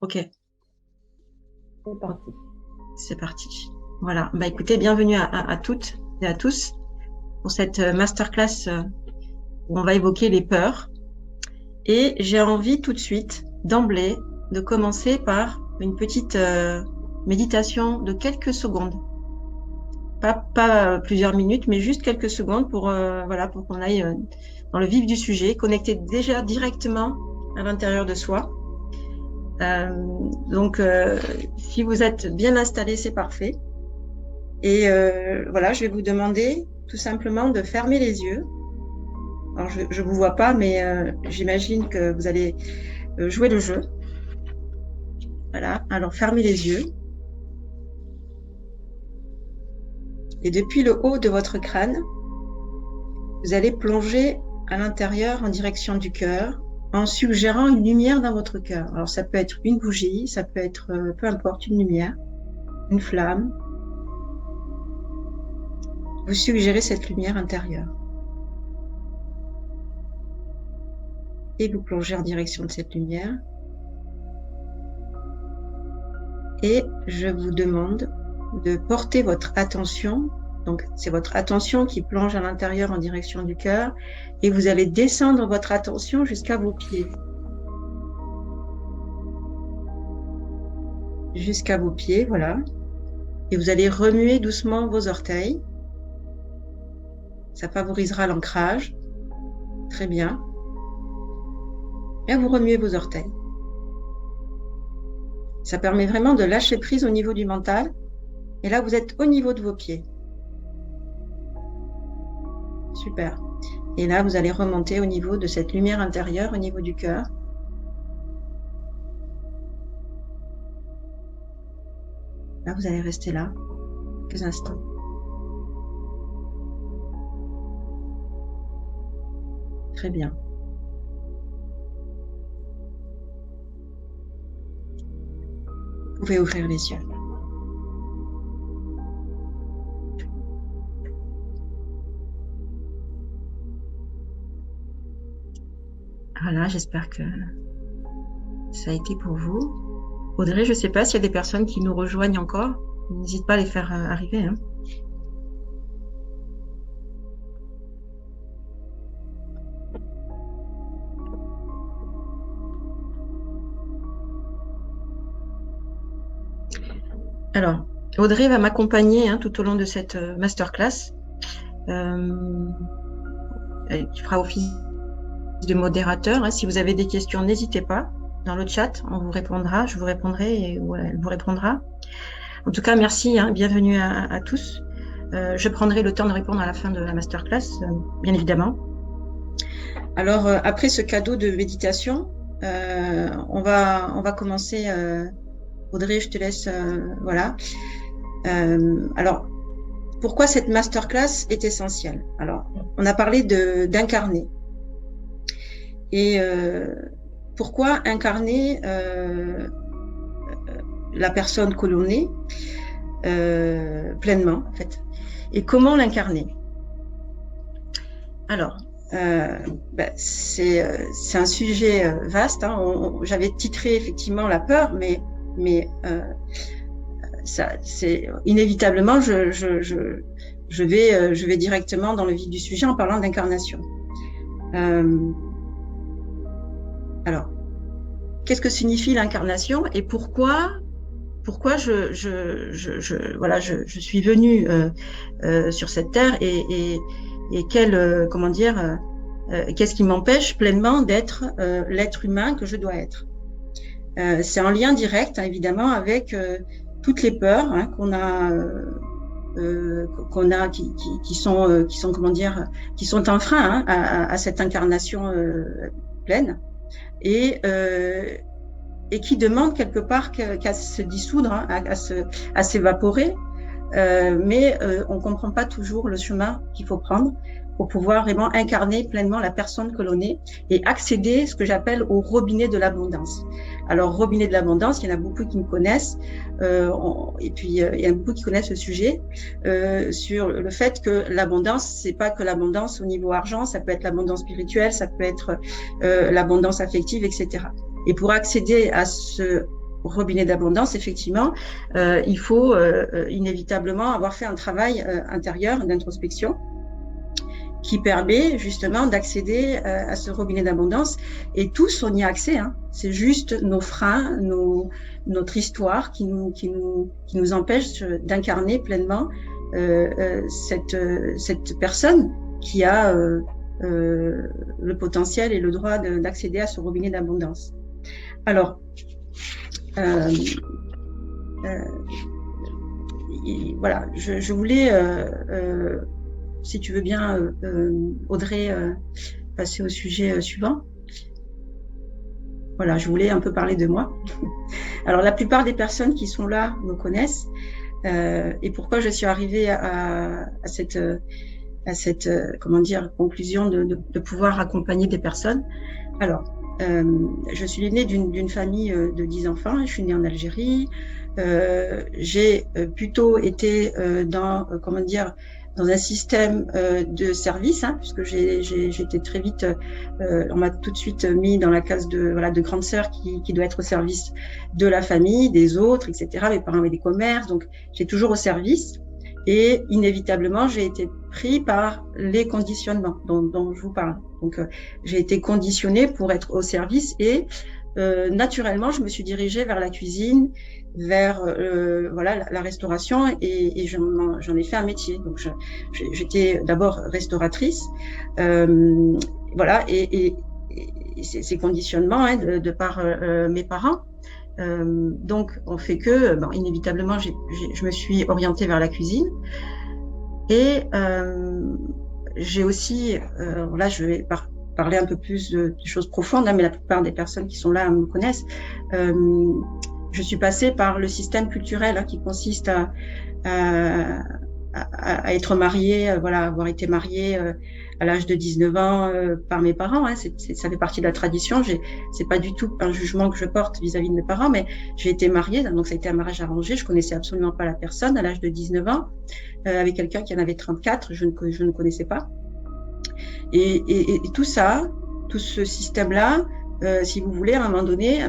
Ok, C'est parti. c'est parti. Voilà. Bah écoutez, bienvenue à toutes et à tous pour cette masterclass où on va évoquer les peurs. Et j'ai envie tout de suite, d'emblée, de commencer par une petite méditation de quelques secondes. Pas plusieurs minutes, mais juste quelques secondes voilà, pour qu'on aille dans le vif du sujet, connecter déjà directement à l'intérieur de soi. Euh, donc, si vous êtes bien installé, c'est parfait. Et voilà, je vais vous demander tout simplement de fermer les yeux. Alors, je ne vous vois pas, mais j'imagine que vous allez jouer le jeu. Voilà, alors fermez les yeux. Et depuis le haut de votre crâne, vous allez plonger à l'intérieur en direction du cœur, en suggérant une lumière dans votre cœur. Alors, ça peut être une bougie, ça peut être, peu importe, une lumière, une flamme. Vous suggérez cette lumière intérieure. Et vous plongez en direction de cette lumière. Et je vous demande de porter votre attention, donc c'est votre attention qui plonge à l'intérieur en direction du cœur, et vous allez descendre votre attention jusqu'à vos pieds. Jusqu'à vos pieds, voilà. Et vous allez remuer doucement vos orteils. Ça favorisera l'ancrage. Très bien. Et vous remuez vos orteils. Ça permet vraiment de lâcher prise au niveau du mental. Et là, vous êtes au niveau de vos pieds. Super. Et là, vous allez remonter au niveau de cette lumière intérieure, au niveau du cœur. Là, vous allez rester là quelques instants. Très bien. Vous pouvez ouvrir les yeux. Voilà, j'espère que ça a été pour vous. Audrey, je ne sais pas s'il y a des personnes qui nous rejoignent encore. N'hésite pas à les faire arriver. Hein. Alors, Audrey va m'accompagner tout au long de cette masterclass. Elle fera office de modérateur. Hein. Si vous avez des questions, n'hésitez pas. Dans le chat, on vous répondra, je vous répondrai ou elle vous répondra. En tout cas, merci, bienvenue à tous. Je prendrai le temps de répondre à la fin de la masterclass, bien évidemment. Alors, après ce cadeau de méditation, on va commencer. Audrey, je te laisse, voilà. Alors, pourquoi cette masterclass est essentielle? Alors, on a parlé d'incarner. Et pourquoi incarner la personne que l'on est pleinement, en fait. Et comment l'incarner? Alors, c'est un sujet vaste. Hein. J'avais titré effectivement la peur, mais ça, c'est inévitablement, je vais directement dans le vif du sujet en parlant d'incarnation. Alors, qu'est-ce que signifie l'incarnation et pourquoi je suis venue sur cette terre et qu'est-ce qui m'empêche pleinement d'être l'être humain que je dois être. C'est en lien direct, évidemment, avec toutes les peurs qu'on a, qui sont un frein à cette incarnation pleine et qui demandent quelque part qu'à se dissoudre, à s'évaporer, mais on ne comprend pas toujours le chemin qu'il faut prendre pour pouvoir vraiment incarner pleinement la personne que l'on est et accéder, ce que j'appelle, au robinet de l'abondance. Alors, robinet de l'abondance, il y en a beaucoup qui me connaissent, et puis il y en a beaucoup qui connaissent le sujet, sur le fait que l'abondance, c'est pas que l'abondance au niveau argent, ça peut être l'abondance spirituelle, ça peut être l'abondance affective, etc. Et pour accéder à ce robinet d'abondance, effectivement, il faut inévitablement avoir fait un travail intérieur d'introspection qui permet justement d'accéder à ce robinet d'abondance. Et tous, on y a accès. Hein. C'est juste nos freins, notre histoire qui nous empêche d'incarner pleinement cette personne qui a le potentiel et le droit d'accéder à ce robinet d'abondance. Alors, voilà, je voulais, si tu veux bien, Audrey, passer au sujet suivant. Voilà, je voulais un peu parler de moi. Alors, la plupart des personnes qui sont là me connaissent. Et pourquoi je suis arrivée à cette comment dire, conclusion de pouvoir accompagner des personnes. Alors, je suis l'aînée d'une famille de 10 enfants. Je suis née en Algérie. J'ai plutôt été dans, comment dire, dans un système de service, hein, puisque j'étais très vite, on m'a tout de suite mis dans la case de grande sœur qui doit être au service de la famille, des autres, etc. Mes parents avaient des commerces, donc j'ai toujours au service. Et inévitablement, j'ai été pris par les conditionnements dont je vous parle. Donc, j'ai été conditionnée pour être au service et naturellement, je me suis dirigée vers la cuisine, vers voilà la restauration et j'en ai fait un métier. Donc, j'étais d'abord restauratrice, voilà et ces conditionnements hein, de par mes parents. Donc, on fait que, bon, inévitablement, je me suis orientée vers la cuisine. Et j'ai aussi, là, je vais parler un peu plus de choses profondes, hein, mais la plupart des personnes qui sont là me connaissent. Je suis passée par le système culturel hein, qui consiste à être mariée, voilà, avoir été mariée à l'âge de 19 ans par mes parents. Hein, ça fait partie de la tradition. C'est pas du tout un jugement que je porte vis-à-vis de mes parents, mais j'ai été mariée, donc ça a été un mariage arrangé. Je connaissais absolument pas la personne à l'âge de 19 ans, avec quelqu'un qui en avait 34, je ne connaissais pas. Et tout ça, tout ce système-là, si vous voulez, à un moment donné,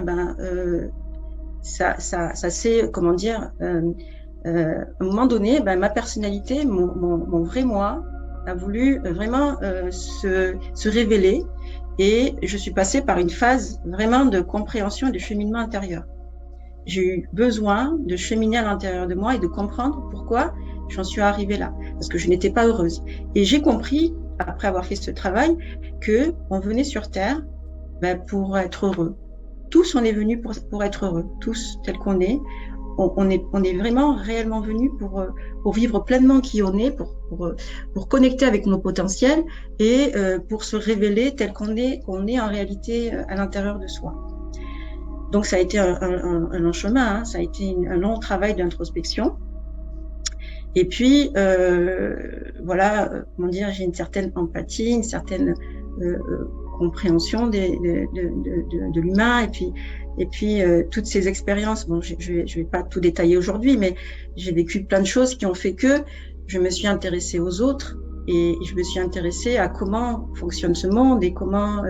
ça c'est, comment dire, à un moment donné, ma personnalité, mon vrai moi, a voulu vraiment se révéler et je suis passée par une phase vraiment de compréhension et de cheminement intérieur. J'ai eu besoin de cheminer à l'intérieur de moi et de comprendre pourquoi j'en suis arrivée là, parce que je n'étais pas heureuse. Et j'ai compris, après avoir fait ce travail, que on venait sur Terre pour être heureux. Tous on est venus pour être heureux, tous tels qu'on est. On est vraiment réellement venus pour vivre pleinement qui on est, pour connecter avec nos potentiels et pour se révéler tel qu'on est en réalité à l'intérieur de soi. Donc ça a été un long chemin, hein, ça a été un long travail d'introspection. Et puis voilà, comment dire, j'ai une certaine empathie, une certaine compréhension de l'humain et puis toutes ces expériences. Bon, je vais pas tout détailler aujourd'hui, mais j'ai vécu plein de choses qui ont fait que je me suis intéressée aux autres et je me suis intéressée à comment fonctionne ce monde et comment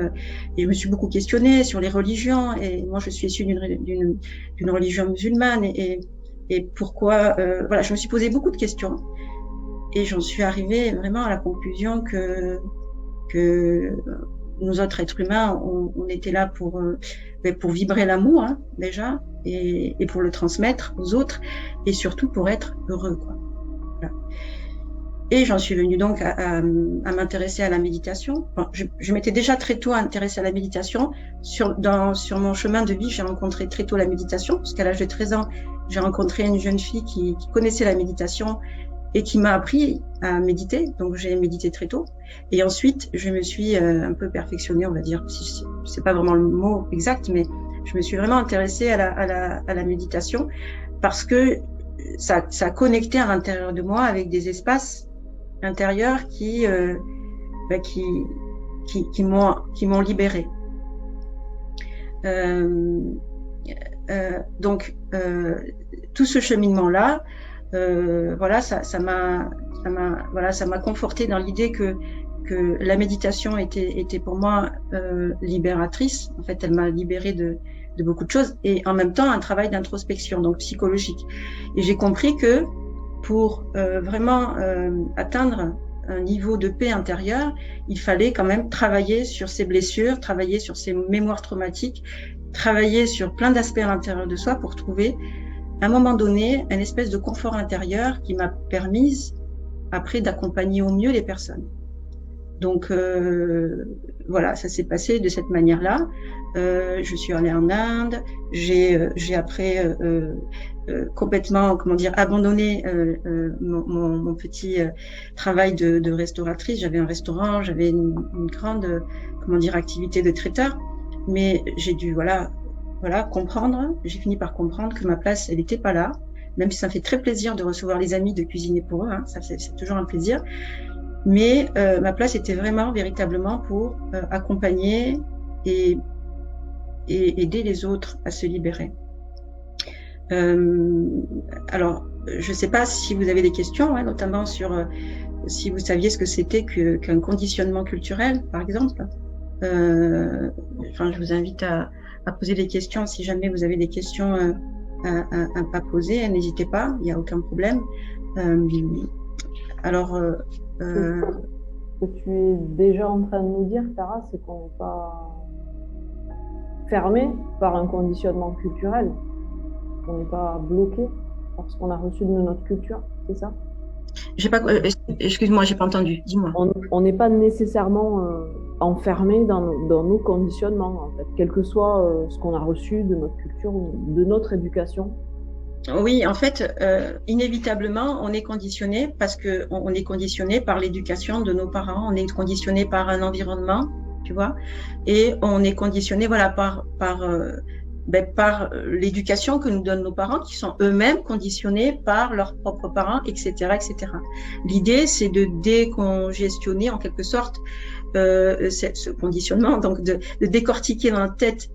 et je me suis beaucoup questionnée sur les religions et moi je suis issue d'une religion musulmane et pourquoi voilà, je me suis posé beaucoup de questions et j'en suis arrivée vraiment à la conclusion que nous autres êtres humains, on était là pour vibrer l'amour hein, déjà et pour le transmettre aux autres et surtout pour être heureux quoi. Voilà. Et j'en suis venue donc à m'intéresser à la méditation. Bon, je m'étais déjà très tôt intéressée à la méditation. Sur mon chemin de vie, j'ai rencontré très tôt la méditation, parce qu'à l'âge de 13 ans, j'ai rencontré une jeune fille qui connaissait la méditation et qui m'a appris à méditer. Donc j'ai médité très tôt. Et ensuite, je me suis un peu perfectionnée, on va dire. C'est pas vraiment le mot exact, mais je me suis vraiment intéressée à la méditation parce que ça connectait à l'intérieur de moi avec des espaces intérieurs qui m'ont libérée. Donc tout ce cheminement là voilà ça m'a confortée dans l'idée que la méditation était pour moi libératrice. En fait, elle m'a libérée beaucoup de choses, et en même temps un travail d'introspection, donc psychologique. Et j'ai compris que pour vraiment atteindre un niveau de paix intérieure, il fallait quand même travailler sur ses blessures, travailler sur ses mémoires traumatiques, travailler sur plein d'aspects à l'intérieur de soi pour trouver, à un moment donné, une espèce de confort intérieur qui m'a permis après d'accompagner au mieux les personnes. Donc voilà, ça s'est passé de cette manière-là. Je suis allée en Inde, j'ai après complètement, comment dire, abandonné mon petit travail de restauratrice. J'avais un restaurant, j'avais une grande, comment dire, activité de traiteur, mais j'ai dû voilà comprendre. J'ai fini par comprendre que ma place, elle n'était pas là. Même si ça me fait très plaisir de recevoir les amis, de cuisiner pour eux, hein, c'est toujours un plaisir. Mais ma place était vraiment, véritablement pour accompagner et aider les autres à se libérer. Alors, je ne sais pas si vous avez des questions, hein, notamment sur si vous saviez ce que c'était qu'un conditionnement culturel, par exemple. Enfin, je vous invite à poser des questions. Si jamais vous avez des questions à pas poser, n'hésitez pas, il n'y a aucun problème. Alors, ce que tu es déjà en train de nous dire, Tara, c'est qu'on n'est pas fermé par un conditionnement culturel. On n'est pas bloqué par ce qu'on a reçu de notre culture, c'est ça? Excuse-moi, j'ai pas entendu. Dis-moi. On n'est pas nécessairement enfermé dans nos conditionnements, en fait, quel que soit ce qu'on a reçu de notre culture ou de notre éducation. Oui, en fait, inévitablement, on est conditionné parce que on est conditionné par l'éducation de nos parents, on est conditionné par un environnement, tu vois, et on est conditionné, voilà, par l'éducation que nous donnent nos parents, qui sont eux-mêmes conditionnés par leurs propres parents, etc., etc. L'idée, c'est de décongestionner en quelque sorte ce conditionnement, donc de décortiquer dans la tête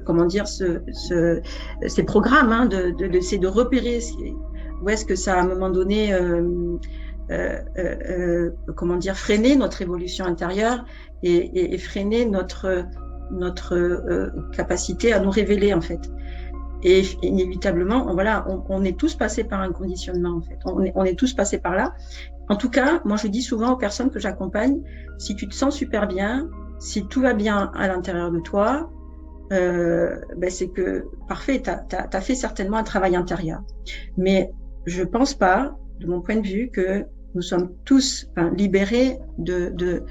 comment dire, ces programmes, hein, d'essayer de repérer où est-ce que ça, à un moment donné, comment dire, freiner notre évolution intérieure et freiner notre capacité à nous révéler, en fait. Et inévitablement, voilà, on est tous passés par un conditionnement, en fait. On est tous passés par là. En tout cas, moi, je dis souvent aux personnes que j'accompagne, si tu te sens super bien, si tout va bien à l'intérieur de toi, c'est que parfait, t'as fait certainement un travail intérieur. Mais je pense pas, de mon point de vue, que nous sommes tous libérés de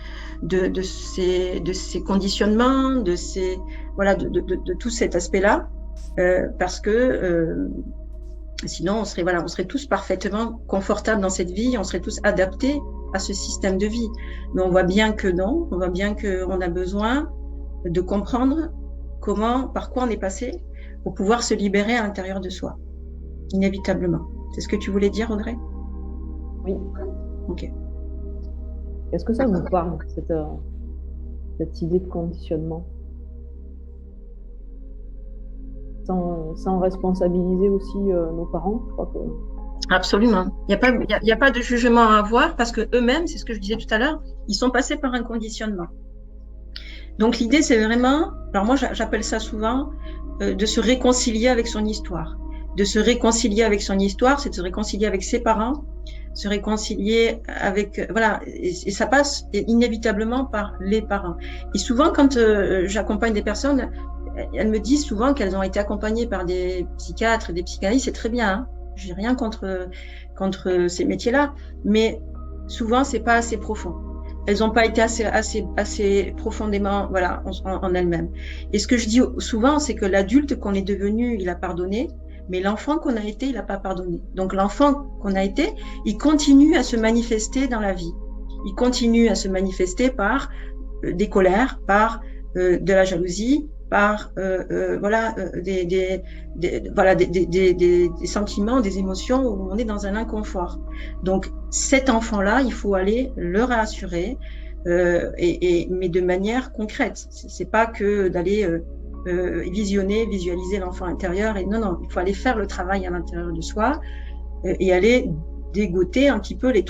ces conditionnements, de tout cet aspect-là, parce que sinon on serait tous parfaitement confortables dans cette vie, on serait tous adaptés à ce système de vie. Mais on voit bien que non, on voit bien qu'on a besoin de comprendre par quoi on est passé pour pouvoir se libérer à l'intérieur de soi, inévitablement. C'est ce que tu voulais dire, Audrey? Oui. Ok. Est-ce que ça vous parle, cette idée de conditionnement? Sans responsabiliser aussi nos parents, je crois que... Absolument. Il n'y a pas de jugement à avoir parce que eux-mêmes, c'est ce que je disais tout à l'heure, ils sont passés par un conditionnement. Donc l'idée, c'est vraiment, alors moi j'appelle ça souvent de se réconcilier avec son histoire. De se réconcilier avec son histoire, c'est de se réconcilier avec ses parents, se réconcilier avec, voilà, et ça passe inévitablement par les parents. Et souvent, quand j'accompagne des personnes, elles me disent souvent qu'elles ont été accompagnées par des psychiatres et des psychanalystes, c'est très bien, hein. J'ai rien contre ces métiers-là, mais souvent c'est pas assez profond. Elles n'ont pas été assez profondément, voilà, en elles-mêmes. Et ce que je dis souvent, c'est que l'adulte qu'on est devenu, il a pardonné, mais l'enfant qu'on a été, il n'a pas pardonné. Donc l'enfant qu'on a été, il continue à se manifester dans la vie. Il continue à se manifester par des colères, par de la jalousie, par des sentiments, des émotions où on est dans un inconfort. Donc cet enfant-là, il faut aller le rassurer, mais de manière concrète. C'est pas que d'aller visualiser l'enfant intérieur. Et non, il faut aller faire le travail à l'intérieur de soi et aller dégoter un petit peu les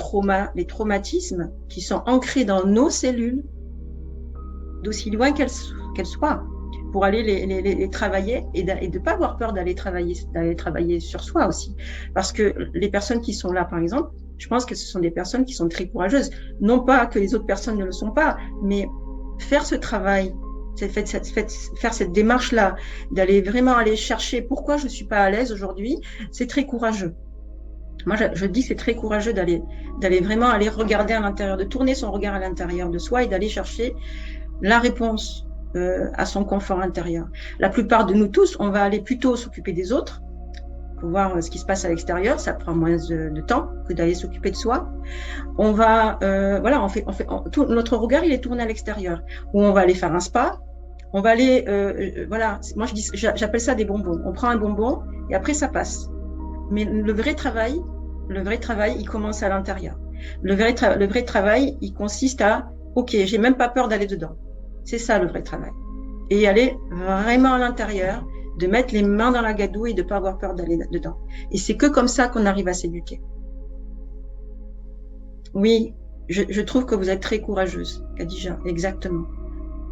traumatismes qui sont ancrés dans nos cellules, d'aussi loin qu'elles soient. pour aller les travailler et de pas avoir peur d'aller travailler sur soi aussi. Parce que les personnes qui sont là, par exemple, je pense que ce sont des personnes qui sont très courageuses. Non pas que les autres personnes ne le sont pas, mais faire ce travail, faire cette démarche-là, d'aller vraiment aller chercher pourquoi je suis pas à l'aise aujourd'hui, c'est très courageux. Moi, je dis que c'est très courageux d'aller vraiment aller regarder à l'intérieur, de tourner son regard à l'intérieur de soi et d'aller chercher la réponse à son confort intérieur. La plupart de nous tous, on va aller plutôt s'occuper des autres pour voir ce qui se passe à l'extérieur. Ça prend moins de temps que d'aller s'occuper de soi. On va, voilà, tout, notre regard, il est tourné à l'extérieur. Ou on va aller faire un spa. On va aller, voilà. Moi, j'appelle ça des bonbons. On prend un bonbon et après ça passe. Mais le vrai travail, il commence à l'intérieur. Le vrai travail, il consiste à, ok, j'ai même pas peur d'aller dedans. C'est ça le vrai travail. Et aller vraiment à l'intérieur, de mettre les mains dans la gadoue et de pas avoir peur d'aller dedans. Et c'est que comme ça qu'on arrive à s'éduquer. Oui, je trouve que vous êtes très courageuse, Khadija, exactement.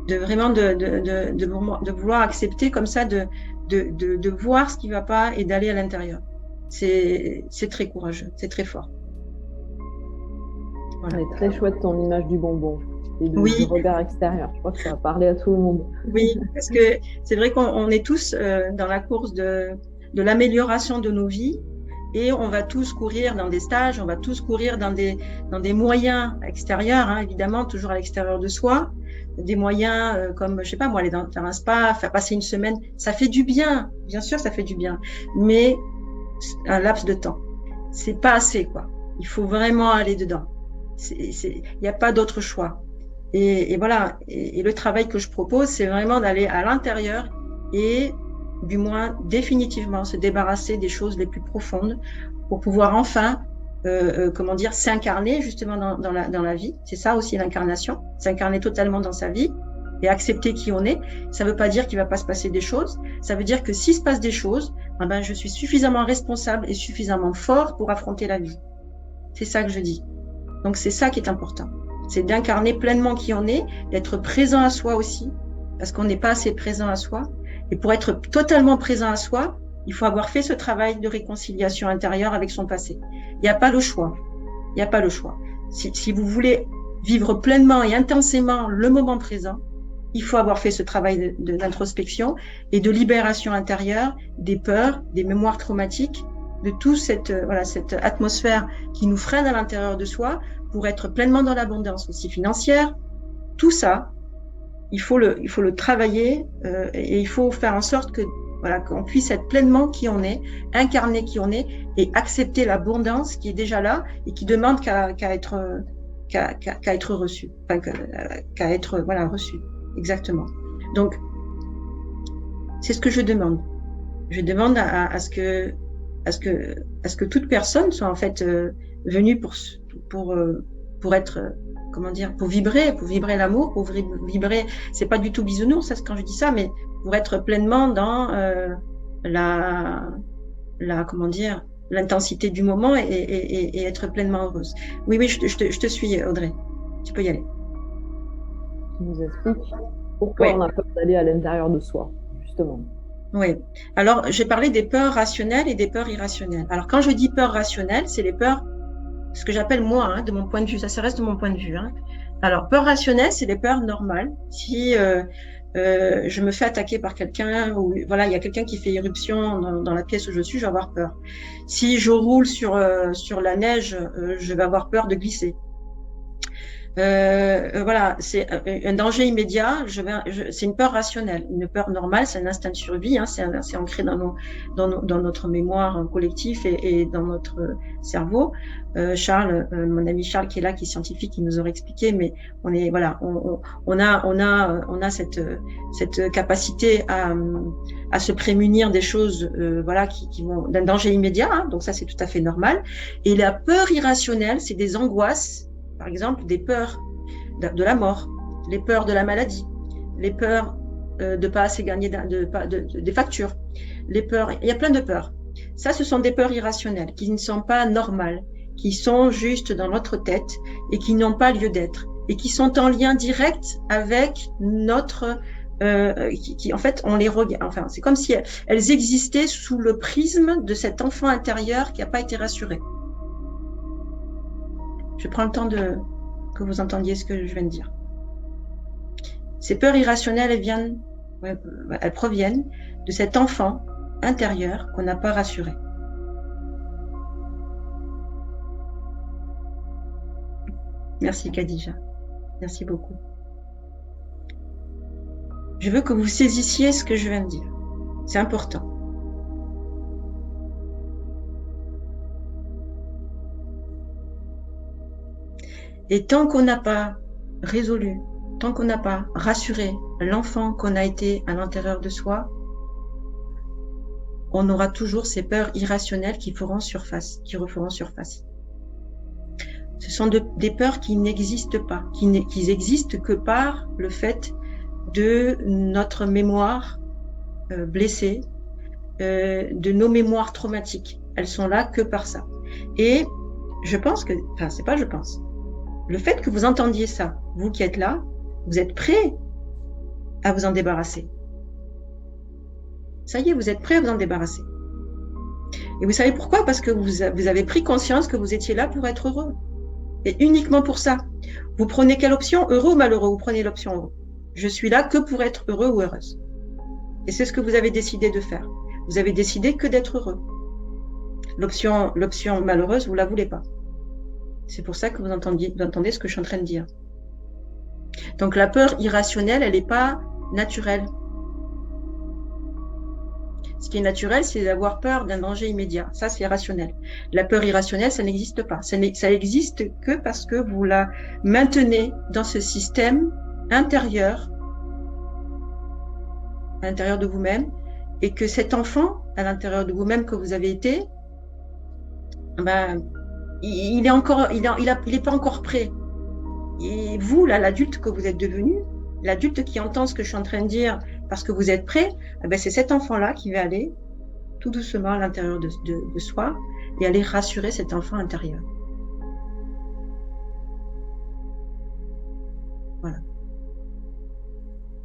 De vraiment de vouloir accepter comme ça, de voir ce qui va pas et d'aller à l'intérieur. C'est très courageux, c'est très fort. Voilà. C'est très chouette ton image du bonbon et du regard extérieur. Je crois que ça va parler à tout le monde. Oui, parce que c'est vrai qu'on est tous dans la course de l'amélioration de nos vies et on va tous courir dans des stages, on va tous courir dans des moyens extérieurs, hein, évidemment, toujours à l'extérieur de soi. Des moyens comme, je sais pas moi, aller faire un spa, faire passer une semaine, ça fait du bien, bien sûr, ça fait du bien, mais un laps de temps, c'est pas assez, quoi. Il faut vraiment aller dedans. Il n'y a pas d'autre choix. Et voilà. Et le travail que je propose, c'est vraiment d'aller à l'intérieur et, du moins, définitivement se débarrasser des choses les plus profondes pour pouvoir enfin, comment dire, s'incarner justement dans la vie. C'est ça aussi l'incarnation, s'incarner totalement dans sa vie et accepter qui on est. Ça ne veut pas dire qu'il va pas se passer des choses. Ça veut dire que s'il se passe des choses, eh ben, je suis suffisamment responsable et suffisamment fort pour affronter la vie. C'est ça que je dis. Donc c'est ça qui est important. C'est d'incarner pleinement qui on est, d'être présent à soi aussi, parce qu'on n'est pas assez présent à soi. Et pour être totalement présent à soi, il faut avoir fait ce travail de réconciliation intérieure avec son passé. Il n'y a pas le choix. Il n'y a pas le choix. Si vous voulez vivre pleinement et intensément le moment présent, il faut avoir fait ce travail d'introspection et de libération intérieure des peurs, des mémoires traumatiques, de toute cette atmosphère qui nous freine à l'intérieur de soi pour être pleinement dans l'abondance aussi financière. Tout ça, il faut le travailler et il faut faire en sorte que voilà, qu'on puisse être pleinement qui on est, incarner qui on est et accepter l'abondance qui est déjà là et qui demande qu'à être reçue, enfin qu'à être voilà reçue. Exactement. Donc, c'est ce que je demande. Je demande à ce que toute personne soit en fait venue pour être comment dire, pour vibrer l'amour, pour vibrer. C'est pas du tout bisounours, ça, quand je dis ça, mais pour être pleinement dans comment dire, l'intensité du moment et être pleinement heureuse. Oui, je te suis, Audrey. Tu peux y aller. Tu nous expliques pourquoi on a peur d'aller à l'intérieur de soi, justement. Oui. Alors, j'ai parlé des peurs rationnelles et des peurs irrationnelles. Alors, quand je dis peurs rationnelles, c'est les peurs, ce que j'appelle moi, hein, de mon point de vue, ça reste de mon point de vue. Hein. Alors, peurs rationnelles, c'est les peurs normales. Si je me fais attaquer par quelqu'un, ou voilà, il y a quelqu'un qui fait irruption dans la pièce où je suis, je vais avoir peur. Si je roule sur la neige, je vais avoir peur de glisser. Voilà, c'est un danger immédiat. C'est une peur rationnelle. Une peur normale, c'est un instinct de survie. Hein, c'est ancré dans notre mémoire collective et dans notre cerveau. Charles, mon ami Charles, qui est là, qui est scientifique, qui nous aurait expliqué. Mais on est voilà, on a cette capacité à se prémunir des choses, voilà, qui vont d'un danger immédiat. Hein, donc ça, c'est tout à fait normal. Et la peur irrationnelle, c'est des angoisses. Par exemple, des peurs de la mort, les peurs de la maladie, les peurs de pas assez gagner des factures, les peurs, il y a plein de peurs. Ça, ce sont des peurs irrationnelles qui ne sont pas normales, qui sont juste dans notre tête et qui n'ont pas lieu d'être et qui sont en lien direct avec notre en fait, on les regarde. Enfin, c'est comme si elles existaient sous le prisme de cet enfant intérieur qui n'a pas été rassuré. Je prends le temps que vous entendiez ce que je viens de dire. Ces peurs irrationnelles, elles proviennent de cet enfant intérieur qu'on n'a pas rassuré. Merci Khadija. Merci beaucoup. Je veux que vous saisissiez ce que je viens de dire. C'est important. Et tant qu'on n'a pas résolu, tant qu'on n'a pas rassuré l'enfant qu'on a été à l'intérieur de soi, on aura toujours ces peurs irrationnelles qui referont surface. Ce sont des peurs qui n'existent pas, qui existent que par le fait de notre mémoire blessée, de nos mémoires traumatiques. Elles sont là que par ça. Et je pense que, enfin, c'est pas je pense, le fait que vous entendiez ça, vous qui êtes là, vous êtes prêts à vous en débarrasser. Ça y est, vous êtes prêts à vous en débarrasser. Et vous savez pourquoi? Parce que vous avez pris conscience que vous étiez là pour être heureux. Et uniquement pour ça. Vous prenez quelle option? Heureux ou malheureux? Vous prenez l'option heureux. Je suis là que pour être heureux ou heureuse. Et c'est ce que vous avez décidé de faire. Vous avez décidé que d'être heureux. L'option malheureuse, vous la voulez pas. C'est pour ça que vous entendez ce que je suis en train de dire. Donc la peur irrationnelle, elle n'est pas naturelle. Ce qui est naturel, c'est d'avoir peur d'un danger immédiat. Ça, c'est rationnel. La peur irrationnelle, ça n'existe pas. Ça n'existe que parce que vous la maintenez dans ce système intérieur, à l'intérieur de vous-même, et que cet enfant, à l'intérieur de vous-même que vous avez été, ben, il est pas encore prêt. Et vous, là, l'adulte que vous êtes devenu, l'adulte qui entend ce que je suis en train de dire parce que vous êtes prêt, ben c'est cet enfant-là qui va aller tout doucement à l'intérieur de soi et aller rassurer cet enfant intérieur. Voilà.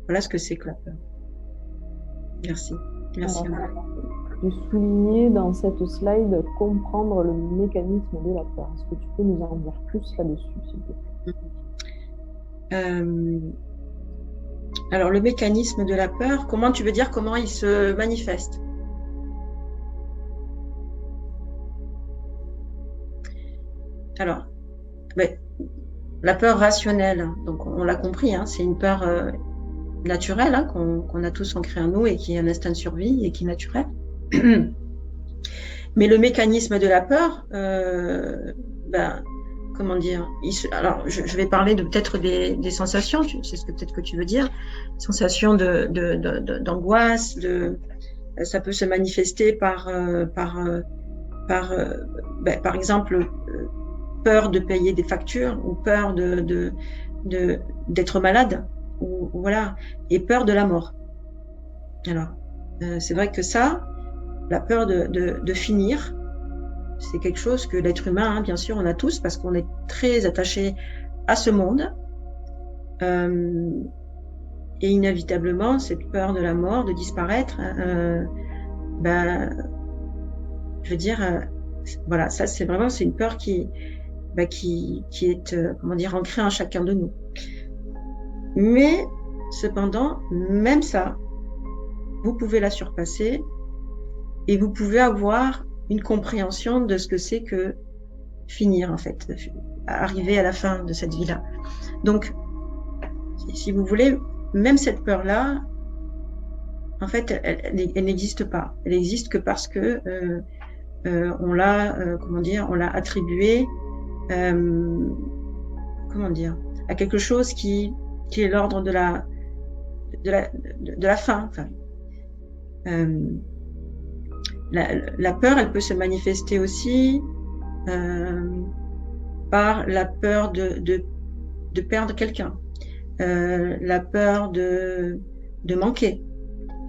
Voilà ce que c'est que la peur. Merci. Merci. Tu soulignais dans cette slide comprendre le mécanisme de la peur. Est-ce que tu peux nous en dire plus là-dessus, s'il te plaît? Alors, le mécanisme de la peur, comment tu veux dire comment il se manifeste? Alors, la peur rationnelle, donc on l'a compris, hein, c'est une peur naturelle hein, qu'on a tous ancrée en nous et qui est un instinct de survie et qui est naturel. Mais le mécanisme de la peur, comment dire, alors je vais parler de peut-être des sensations, c'est ce que peut-être que tu veux dire, sensations d'angoisse, ça peut se manifester par exemple peur de payer des factures ou peur d'être malade ou voilà, et peur de la mort. Alors c'est vrai que ça, la peur de finir, c'est quelque chose que l'être humain, hein, bien sûr, on a tous parce qu'on est très attaché à ce monde. Et inévitablement, cette peur de la mort, de disparaître, je veux dire, voilà, ça c'est une peur qui est, comment dire, ancrée en chacun de nous. Mais cependant, même ça, vous pouvez la surpasser et vous pouvez avoir une compréhension de ce que c'est que finir, en fait, arriver à la fin de cette vie-là. Donc, si vous voulez, même cette peur-là, en fait, elle n'existe pas. Elle n'existe que parce que on l'a, on l'a attribuée, à quelque chose qui est l'ordre de la fin. Enfin, la peur, elle peut se manifester aussi par la peur de perdre quelqu'un, la peur de manquer.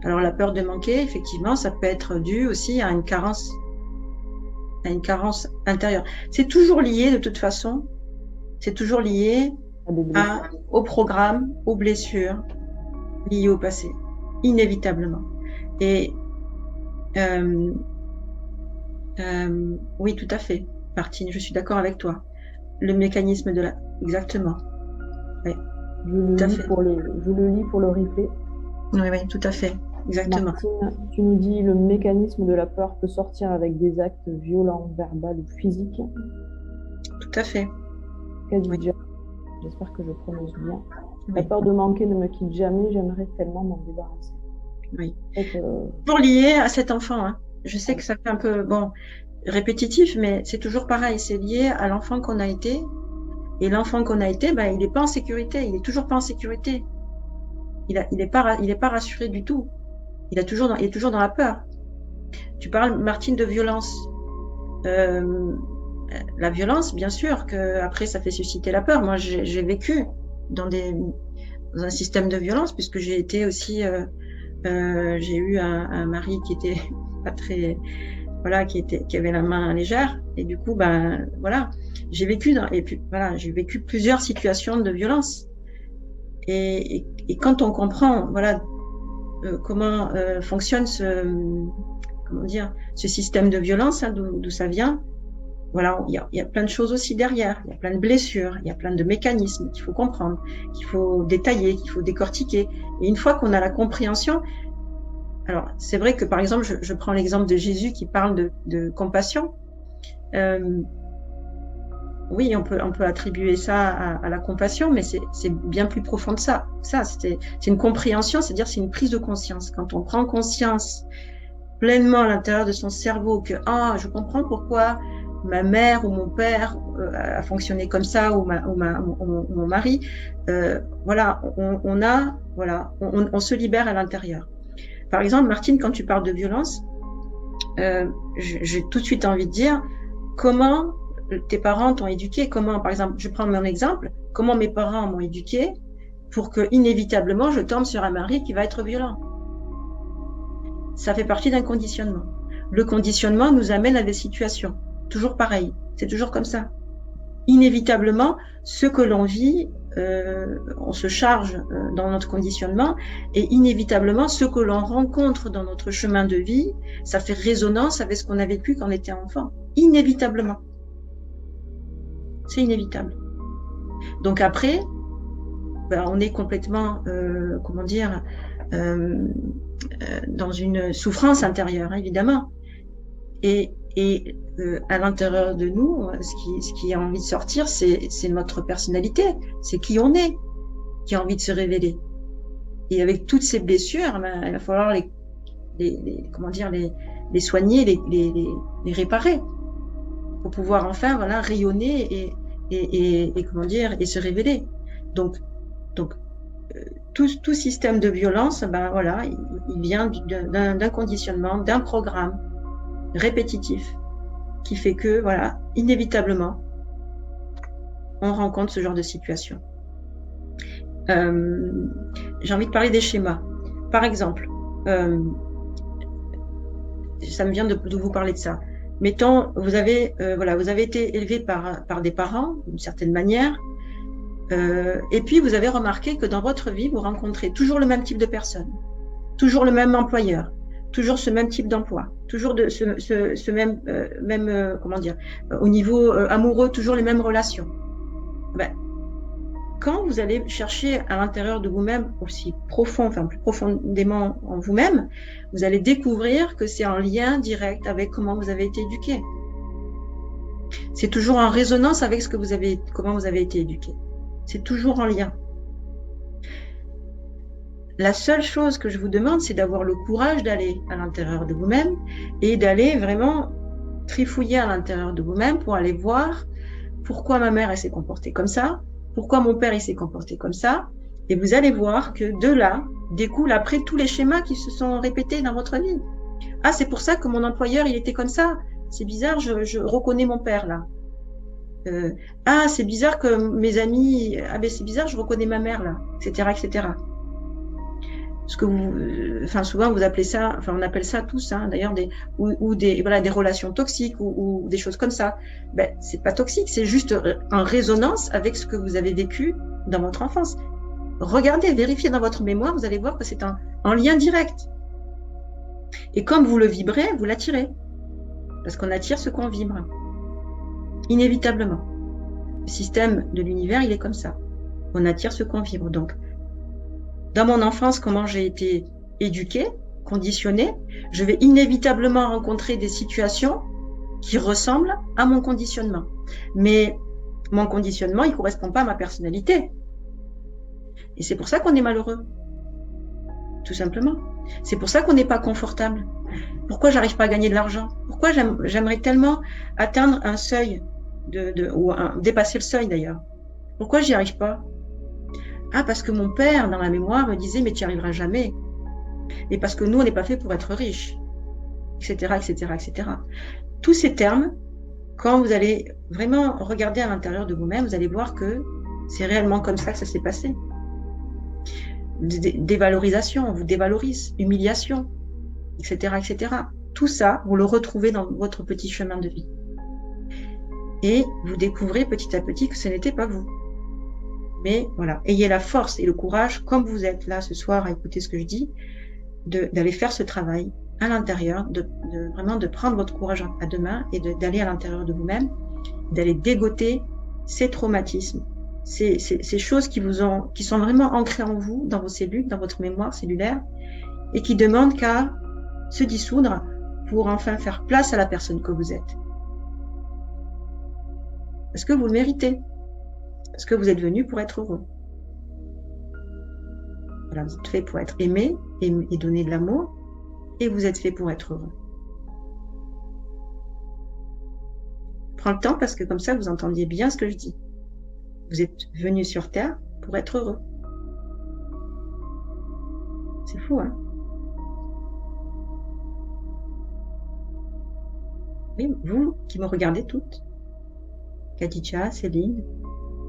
Alors la peur de manquer, effectivement, ça peut être dû aussi à une carence intérieure. C'est toujours lié de toute façon, c'est toujours lié au programme, aux blessures, lié au passé, inévitablement. Et oui, tout à fait, Martine, je suis d'accord avec toi. Le mécanisme de la... Exactement. Oui, Je tout à le lis fait. je le lis pour le replay. Oui, oui, tout à fait. Exactement. Martine, tu nous dis le mécanisme de la peur peut sortir avec des actes violents, verbaux ou physiques. Tout à fait. Khadija, j'espère que je prononce bien. La Oui. peur de manquer ne me quitte jamais, j'aimerais tellement m'en débarrasser. Oui. Fait Toujours lié à cet enfant. Hein. Je sais que ça fait un peu bon répétitif, mais c'est toujours pareil. C'est lié à l'enfant qu'on a été. Et l'enfant qu'on a été, ben, il n'est pas en sécurité. Il est toujours pas en sécurité. Il est pas rassuré du tout. Il est toujours dans la peur. Tu parles, Martine, de violence. La violence, bien sûr, que après ça fait susciter la peur. Moi, j'ai vécu dans un système de violence puisque j'ai été aussi, j'ai eu un mari qui était pas très, voilà, qui avait la main légère et du coup, ben voilà, j'ai vécu plusieurs situations de violence et quand on comprend, voilà, comment fonctionne ce système de violence, hein, d'où ça vient. Voilà, il y a plein de choses aussi derrière, il y a plein de blessures, il y a plein de mécanismes qu'il faut comprendre, qu'il faut détailler, qu'il faut décortiquer. Et une fois qu'on a la compréhension, alors c'est vrai que par exemple, je prends l'exemple de Jésus qui parle de compassion. Oui, on peut attribuer ça à la compassion, mais c'est bien plus profond que ça. C'est une compréhension, c'est-à-dire c'est une prise de conscience. Quand on prend conscience pleinement à l'intérieur de son cerveau que je comprends pourquoi ma mère ou mon père a fonctionné comme ça ou mon mari, voilà, on se libère à l'intérieur. Par exemple, Martine, quand tu parles de violence, j'ai tout de suite envie de dire comment tes parents t'ont éduqué, comment, par exemple, je prends mon exemple, comment mes parents m'ont éduqué pour que inévitablement je tombe sur un mari qui va être violent. Ça fait partie d'un conditionnement. Le conditionnement nous amène à des situations. Toujours pareil. C'est toujours comme ça. Inévitablement, ce que l'on vit, on se charge dans notre conditionnement et inévitablement, ce que l'on rencontre dans notre chemin de vie, ça fait résonance avec ce qu'on a vécu quand on était enfant. Inévitablement. C'est inévitable. Donc après, on est complètement, dans une souffrance intérieure, évidemment. Et à l'intérieur de nous, ce qui a envie de sortir, c'est notre personnalité, c'est qui on est, qui a envie de se révéler. Et avec toutes ces blessures, il va falloir les soigner, les réparer, pour pouvoir enfin, voilà, rayonner et se révéler. Donc tout système de violence, voilà, il vient d'un conditionnement, d'un programme répétitif qui fait que, voilà, inévitablement, on rencontre ce genre de situation. J'ai envie de parler des schémas. Par exemple, ça me vient de vous parler de ça. Mettons, vous avez été élevé par des parents, d'une certaine manière, et puis vous avez remarqué que dans votre vie, vous rencontrez toujours le même type de personne, toujours le même employeur, toujours ce même type d'emploi, toujours ce même, au niveau amoureux, toujours les mêmes relations. Quand vous allez chercher à l'intérieur de vous-même aussi plus profondément en vous-même, vous allez découvrir que c'est en lien direct avec comment vous avez été éduqué. C'est toujours en résonance avec comment vous avez été éduqué. C'est toujours en lien. La seule chose que je vous demande, c'est d'avoir le courage d'aller à l'intérieur de vous-même et d'aller vraiment trifouiller à l'intérieur de vous-même pour aller voir pourquoi ma mère elle s'est comportée comme ça, pourquoi mon père il s'est comporté comme ça, et vous allez voir que de là découlent après tous les schémas qui se sont répétés dans votre vie. Ah, c'est pour ça que mon employeur il était comme ça. C'est bizarre, je reconnais mon père là. C'est bizarre que mes amis, c'est bizarre, je reconnais ma mère là, etc., etc. Ce que souvent vous appelez ça, on appelle ça tous, hein, d'ailleurs des relations toxiques ou des choses comme ça. C'est pas toxique, c'est juste en résonance avec ce que vous avez vécu dans votre enfance. regardez, vérifiez dans votre mémoire, vous allez voir que c'est en lien direct. Et comme vous le vibrez, vous l'attirez. Parce qu'on attire ce qu'on vibre. Inévitablement. Le système de l'univers, il est comme ça. On attire ce qu'on vibre. Donc, dans mon enfance, comment j'ai été éduquée, conditionnée, je vais inévitablement rencontrer des situations qui ressemblent à mon conditionnement. Mais mon conditionnement, il ne correspond pas à ma personnalité. Et c'est pour ça qu'on est malheureux. Tout simplement. C'est pour ça qu'on n'est pas confortable. Pourquoi j'arrive pas à gagner de l'argent? Pourquoi j'aimerais tellement atteindre un seuil ou dépasser le seuil d'ailleurs? Pourquoi j'y arrive pas? Ah, parce que mon père, dans la mémoire, me disait, mais tu n'y arriveras jamais. Et parce que nous, on n'est pas fait pour être riches, etc., etc., etc. Tous ces termes, quand vous allez vraiment regarder à l'intérieur de vous-même, vous allez voir que c'est réellement comme ça que ça s'est passé. Dévalorisation, on vous dévalorise, humiliation, etc., etc. Tout ça, vous le retrouvez dans votre petit chemin de vie. Et vous découvrez petit à petit que ce n'était pas vous. Mais voilà, ayez la force et le courage, comme vous êtes là ce soir à écouter ce que je dis, d'aller faire ce travail à l'intérieur, vraiment de prendre votre courage à deux mains et d'aller à l'intérieur de vous-même, d'aller dégoter ces traumatismes, ces choses qui sont vraiment ancrées en vous, dans vos cellules, dans votre mémoire cellulaire, et qui demandent qu'à se dissoudre pour enfin faire place à la personne que vous êtes. Parce que vous le méritez. Parce que vous êtes venu pour être heureux. Voilà, vous êtes fait pour être aimé et donner de l'amour, et vous êtes fait pour être heureux. Prends le temps parce que comme ça, vous entendiez bien ce que je dis. Vous êtes venu sur Terre pour être heureux. C'est fou, hein? Oui, vous qui me regardez toutes, Khadija, Céline,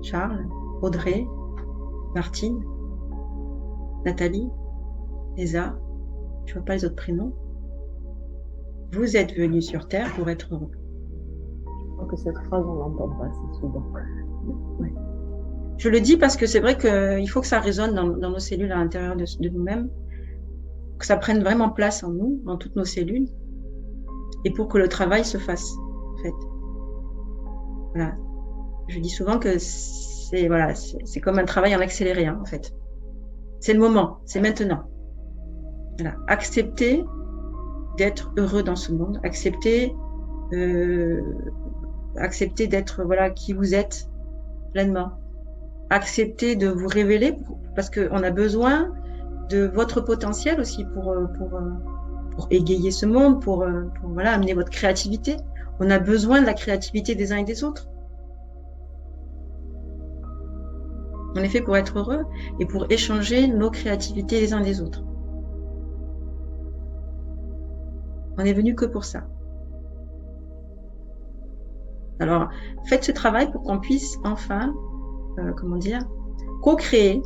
Charles, Audrey, Martine, Nathalie, Lisa, je ne vois pas les autres prénoms. Vous êtes venus sur Terre pour être heureux. Je crois que cette phrase, on l'entend pas assez souvent. Ouais. Je le dis parce que c'est vrai qu'il faut que ça résonne dans nos cellules à l'intérieur de nous-mêmes, que ça prenne vraiment place en nous, dans toutes nos cellules, et pour que le travail se fasse, en fait. Voilà. Je dis souvent que c'est comme un travail en accéléré, hein, en fait. C'est le moment, c'est maintenant. Voilà. Acceptez d'être heureux dans ce monde, acceptez d'être qui vous êtes pleinement. Acceptez de vous révéler parce qu'on a besoin de votre potentiel aussi pour égayer ce monde, pour amener votre créativité. On a besoin de la créativité des uns et des autres. On est fait pour être heureux et pour échanger nos créativités les uns des autres. On est venu que pour ça. Alors, faites ce travail pour qu'on puisse enfin, co-créer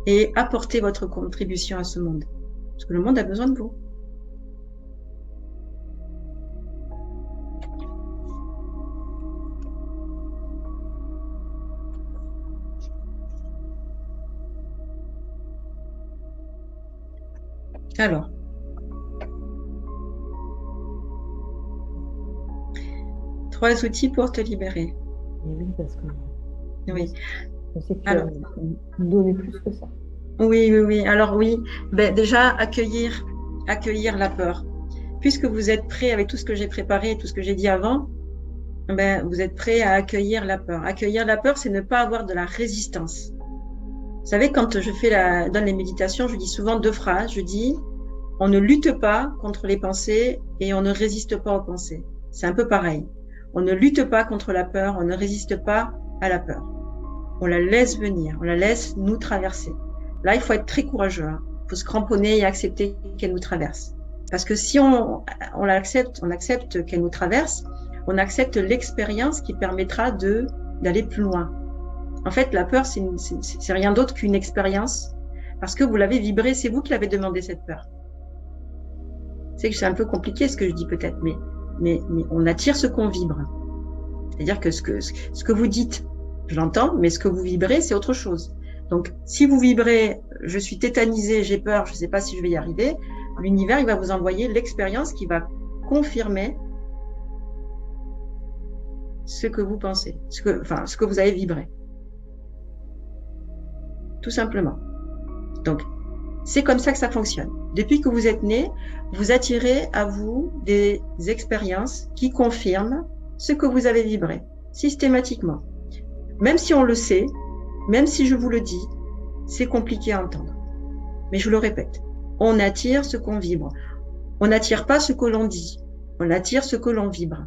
et apporter votre contribution à ce monde. Parce que le monde a besoin de vous. Alors, trois outils pour te libérer. Oui, parce que oui. Je sais que tu as donné plus que ça. Oui. Alors oui, déjà accueillir la peur. Puisque vous êtes prêt avec tout ce que j'ai préparé et tout ce que j'ai dit avant, vous êtes prêt à accueillir la peur. Accueillir la peur, c'est ne pas avoir de la résistance. Vous savez, quand je donne les méditations, je dis souvent deux phrases. Je dis, on ne lutte pas contre les pensées et on ne résiste pas aux pensées. C'est un peu pareil. On ne lutte pas contre la peur, on ne résiste pas à la peur. On la laisse venir, on la laisse nous traverser. Là, il faut être très courageux. Il faut se cramponner et accepter qu'elle nous traverse. Parce que si on accepte qu'elle nous traverse, on accepte l'expérience qui permettra d'aller plus loin. En fait, la peur, c'est rien d'autre qu'une expérience, parce que vous l'avez vibrée, c'est vous qui l'avez demandé cette peur. C'est que c'est un peu compliqué ce que je dis peut-être, mais on attire ce qu'on vibre. C'est-à-dire que ce que vous dites, je l'entends, mais ce que vous vibrez, c'est autre chose. Donc, si vous vibrez, je suis tétanisé, j'ai peur, je ne sais pas si je vais y arriver, l'univers, il va vous envoyer l'expérience qui va confirmer ce que vous pensez, ce que vous avez vibré. Tout simplement. Donc, c'est comme ça que ça fonctionne. Depuis que vous êtes né, vous attirez à vous des expériences qui confirment ce que vous avez vibré, systématiquement. Même si on le sait, même si je vous le dis, c'est compliqué à entendre. Mais je le répète, on attire ce qu'on vibre. On n'attire pas ce que l'on dit, on attire ce que l'on vibre.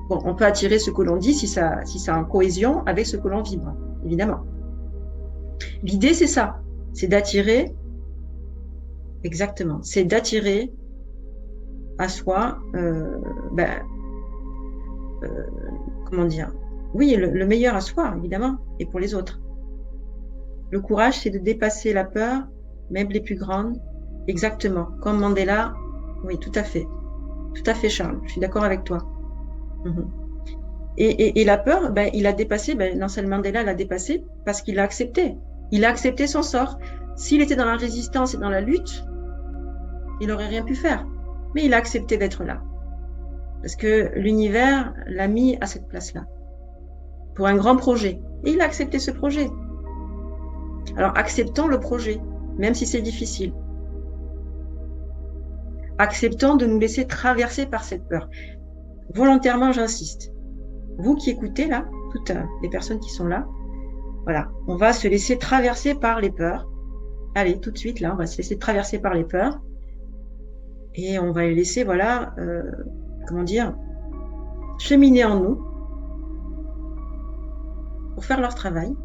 Bon, on peut attirer ce que l'on dit si ça est en cohésion avec ce que l'on vibre, évidemment. L'idée, c'est ça, c'est d'attirer, exactement, c'est d'attirer à soi, comment dire, oui, le meilleur à soi, évidemment, et pour les autres. Le courage, c'est de dépasser la peur, même les plus grandes, exactement, comme Mandela, oui, tout à fait, Charles, je suis d'accord avec toi. Et la peur, il a dépassé, Nelson Mandela l'a dépassé parce qu'il l'a accepté. Il a accepté son sort. S'il était dans la résistance et dans la lutte, il n'aurait rien pu faire. Mais il a accepté d'être là. Parce que l'univers l'a mis à cette place-là. Pour un grand projet. Et il a accepté ce projet. Alors, acceptons le projet, même si c'est difficile. Acceptons de nous laisser traverser par cette peur. Volontairement, j'insiste. Vous qui écoutez là, toutes les personnes qui sont là, voilà, on va se laisser traverser par les peurs. Allez, tout de suite là, on va se laisser traverser par les peurs et on va les laisser, voilà, cheminer en nous pour faire leur travail.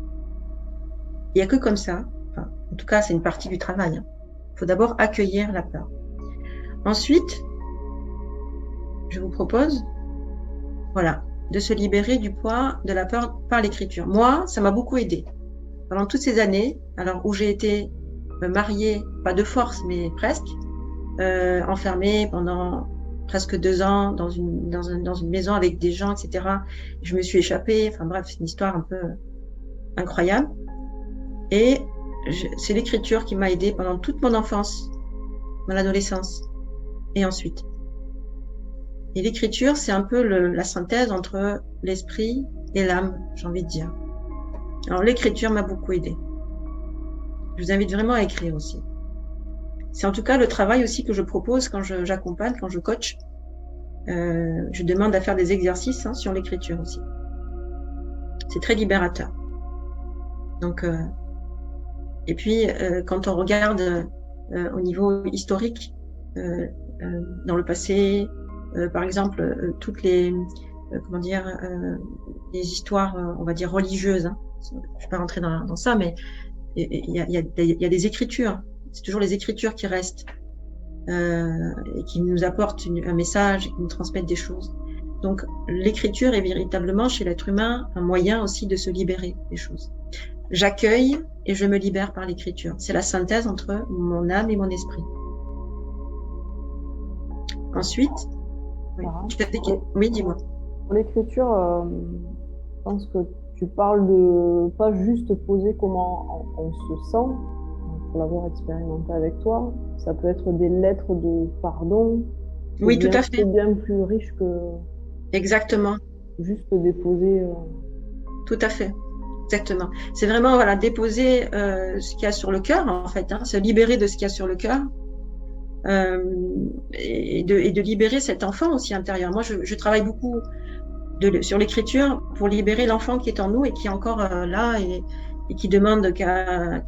Il n'y a que comme ça, en tout cas, c'est une partie du travail. Il faut d'abord accueillir la peur. Ensuite, je vous propose, voilà, de se libérer du poids de la peur par l'écriture. Moi, ça m'a beaucoup aidé. Pendant toutes ces années, alors où j'ai été mariée, pas de force, mais presque, enfermée pendant presque 2 ans dans une maison avec des gens, etc. Je me suis échappée, enfin bref, c'est une histoire un peu incroyable. Et c'est l'écriture qui m'a aidée pendant toute mon enfance, mon adolescence, et ensuite. Et l'écriture, c'est un peu la synthèse entre l'esprit et l'âme, j'ai envie de dire. Alors l'écriture m'a beaucoup aidée. Je vous invite vraiment à écrire aussi. C'est en tout cas le travail aussi que je propose quand j'accompagne, quand je coach. Je demande à faire des exercices sur l'écriture aussi. C'est très libérateur. Donc, et puis quand on regarde au niveau historique, dans le passé, par exemple, toutes les les histoires, on va dire religieuses. Je ne vais pas rentrer dans ça, mais il y a des écritures. C'est toujours les écritures qui restent et qui nous apportent un message, qui nous transmettent des choses. Donc, l'écriture est véritablement chez l'être humain un moyen aussi de se libérer des choses. J'accueille et je me libère par l'écriture. C'est la synthèse entre mon âme et mon esprit. Ensuite, oui, dis-moi. Pour l'écriture, je pense que tu parles de pas juste poser comment on se sent, pour l'avoir expérimenté avec toi. Ça peut être des lettres de pardon. Oui, tout à fait. C'est bien plus riche que exactement. Juste déposer. Tout à fait. Exactement. C'est vraiment voilà déposer ce qu'il y a sur le cœur en fait, se libérer de ce qu'il y a sur le cœur. Et de libérer cet enfant aussi intérieur. Moi, je travaille beaucoup sur l'écriture pour libérer l'enfant qui est en nous et qui est encore là et qui demande qu'à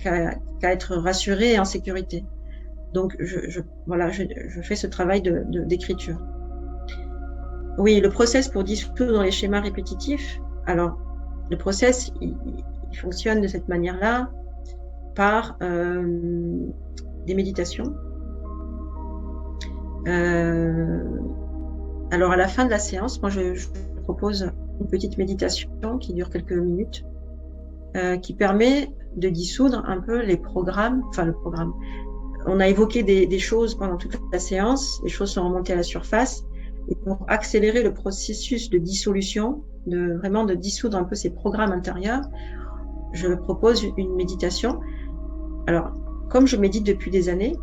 être rassuré et en sécurité. Donc, je fais ce travail d'écriture. Oui, le process pour dissoudre les schémas répétitifs. Alors, le process, il fonctionne de cette manière-là par des méditations. Alors à la fin de la séance, moi je propose une petite méditation qui dure quelques minutes, qui permet de dissoudre un peu les programmes, le programme. On a évoqué des choses pendant toute la séance, les choses sont remontées à la surface, et pour accélérer le processus de dissolution, vraiment de dissoudre un peu ces programmes intérieurs, je propose une méditation. Alors, comme je médite depuis des années,